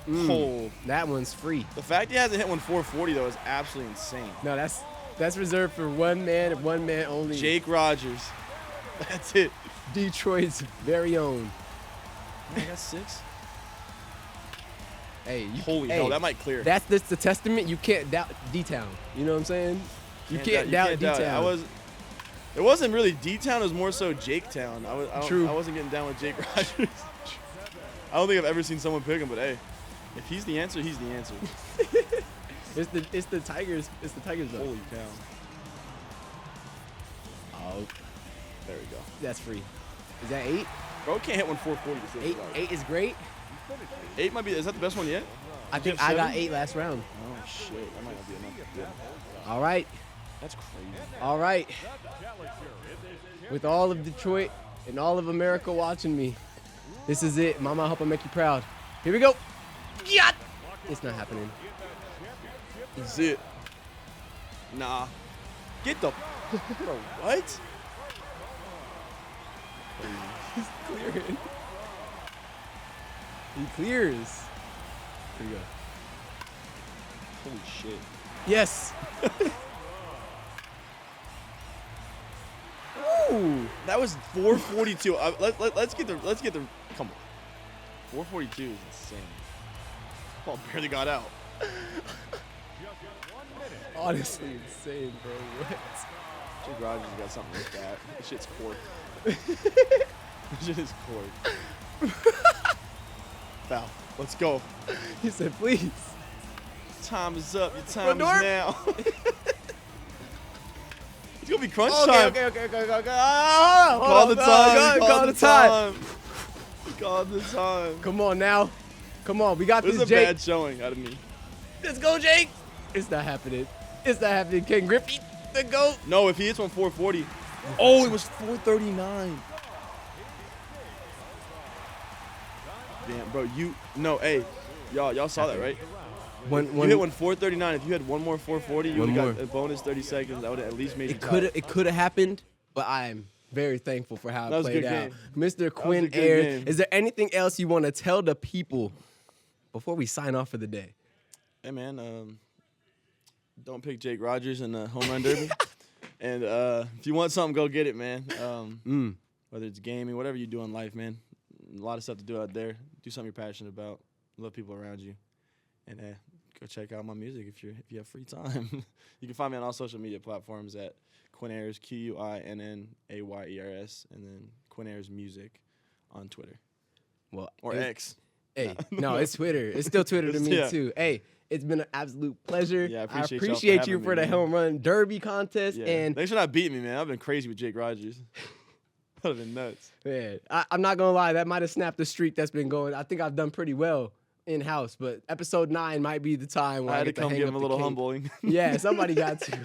A: Oh, that one's free.
B: The fact he hasn't hit one 440 though is absolutely insane.
A: No, that's reserved for one man and one man only.
B: Jake Rogers. That's it.
A: Detroit's very own.
B: I got 6.
A: Hey,
B: Holy hell, that might clear.
A: That's the testament. You can't doubt D-Town. You know what I'm saying? You can't doubt
B: it.
A: D-Town.
B: It wasn't really D-Town. It was more so Jake Town.
A: True.
B: I wasn't getting down with Jake Rogers. I don't think I've ever seen someone pick him, but hey, if he's the answer, he's the answer.
A: It's the Tigers. It's the Tigers though.
B: Holy cow.
A: Oh,
B: There we go.
A: that's free. Is that 8?
B: Bro can't hit one 440 to save his life.
A: 8 is great.
B: 8 might be. Is that the best one yet?
A: I think
B: have
A: I got
B: 7?
A: 8 last round.
B: Oh shit, that might not be enough. Yeah.
A: All right.
B: That's crazy.
A: All right. With all of Detroit and all of America watching me, this is it. Mama, I hope I make you proud. Here we go. Yeah. It's not happening.
B: Is it? Nah. Get the. Bro, what?
A: He's clearing. He clears. Here we go.
B: Holy shit.
A: Yes. Ooh.
B: That was 442. Let's get the. Come on. 442 is insane. Oh, barely got out.
A: Honestly insane, bro. What?
B: Jake Rogers got something like that. This shit's cork. This shit is cork. Foul. Let's go.
A: He said, please.
B: Time is up. Your time
A: Rondor?
B: is now. It's gonna be crunch
A: Okay.
B: time.
A: Ah, hold
B: Call
A: on,
B: the time.
A: Call the time.
B: Call the time.
A: Come on now. Come on. We got
B: This
A: this,
B: is a
A: Jake.
B: bad showing out of me.
A: Let's go, Jake. It's not happening. It's not happening. Ken Griffey, the GOAT.
B: No, if he hits one 440. Oh, it was 439. Damn, bro, hey, y'all saw that, right? You hit 439. If you had one more 440, you would have got a bonus 30 seconds. That would have at least made you tie.
A: It could have happened, but I'm very thankful for how it played out.
B: Game.
A: Mr. Quinn Ayers, is there anything else you want to tell the people before we sign off for the day?
B: Hey, man, don't pick Jake Rogers in the home run derby. And if you want something, go get it, man. Whether it's gaming, whatever you do in life, man. A lot of stuff to do out there. Do something you're passionate about. Love people around you. And go check out my music if you have free time. You can find me on all social media platforms at Quinn Ayers, QuinnAyers, and then Quinn Ayers Music on Twitter. Or X.
A: Hey, no, it's Twitter. It's still Twitter to me, too. Hey, it's been an absolute pleasure. Yeah, I appreciate you for the home run derby contest.
B: Yeah.
A: And
B: thanks for not beating me, man. I've been crazy with Jake Rogers. That would have been nuts.
A: Man, I'm not going to lie. That might have snapped the streak that's been going. I think I've done pretty well in-house, but episode 9 might be the time where I had to come give him a little humbling. Yeah, somebody got to.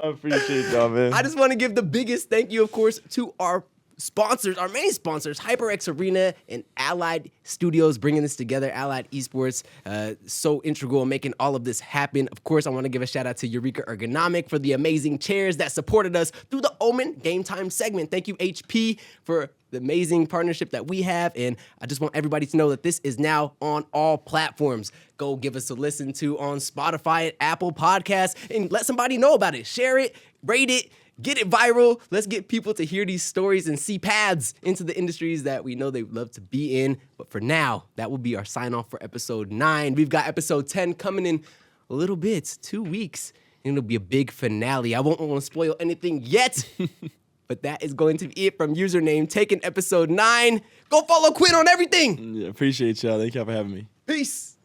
B: I appreciate y'all, man.
A: I just want to give the biggest thank you, of course, to our sponsors, our main sponsors, HyperX Arena and Allied Studios, bringing this together. Allied Esports, so integral in making all of this happen. Of course, I want to give a shout out to Eureka Ergonomic for the amazing chairs that supported us through the OMEN Gametime segment. Thank you, HP, for the amazing partnership that we have. And I just want everybody to know that this is now on all platforms. Go give us a listen to on Spotify and Apple Podcasts and let somebody know about it. Share it, rate it, get it viral. Let's get people to hear these stories and see paths into the industries that we know they would love to be in. But for now, that will be our sign off for episode 9. We've got episode 10 coming in a little bit, 2 weeks, and it'll be a big finale. I won't want to spoil anything yet, but that is going to be it from UsernameTaken episode 9. Go follow Quinn on everything.
B: Yeah, appreciate y'all. Thank y'all for having me.
A: Peace.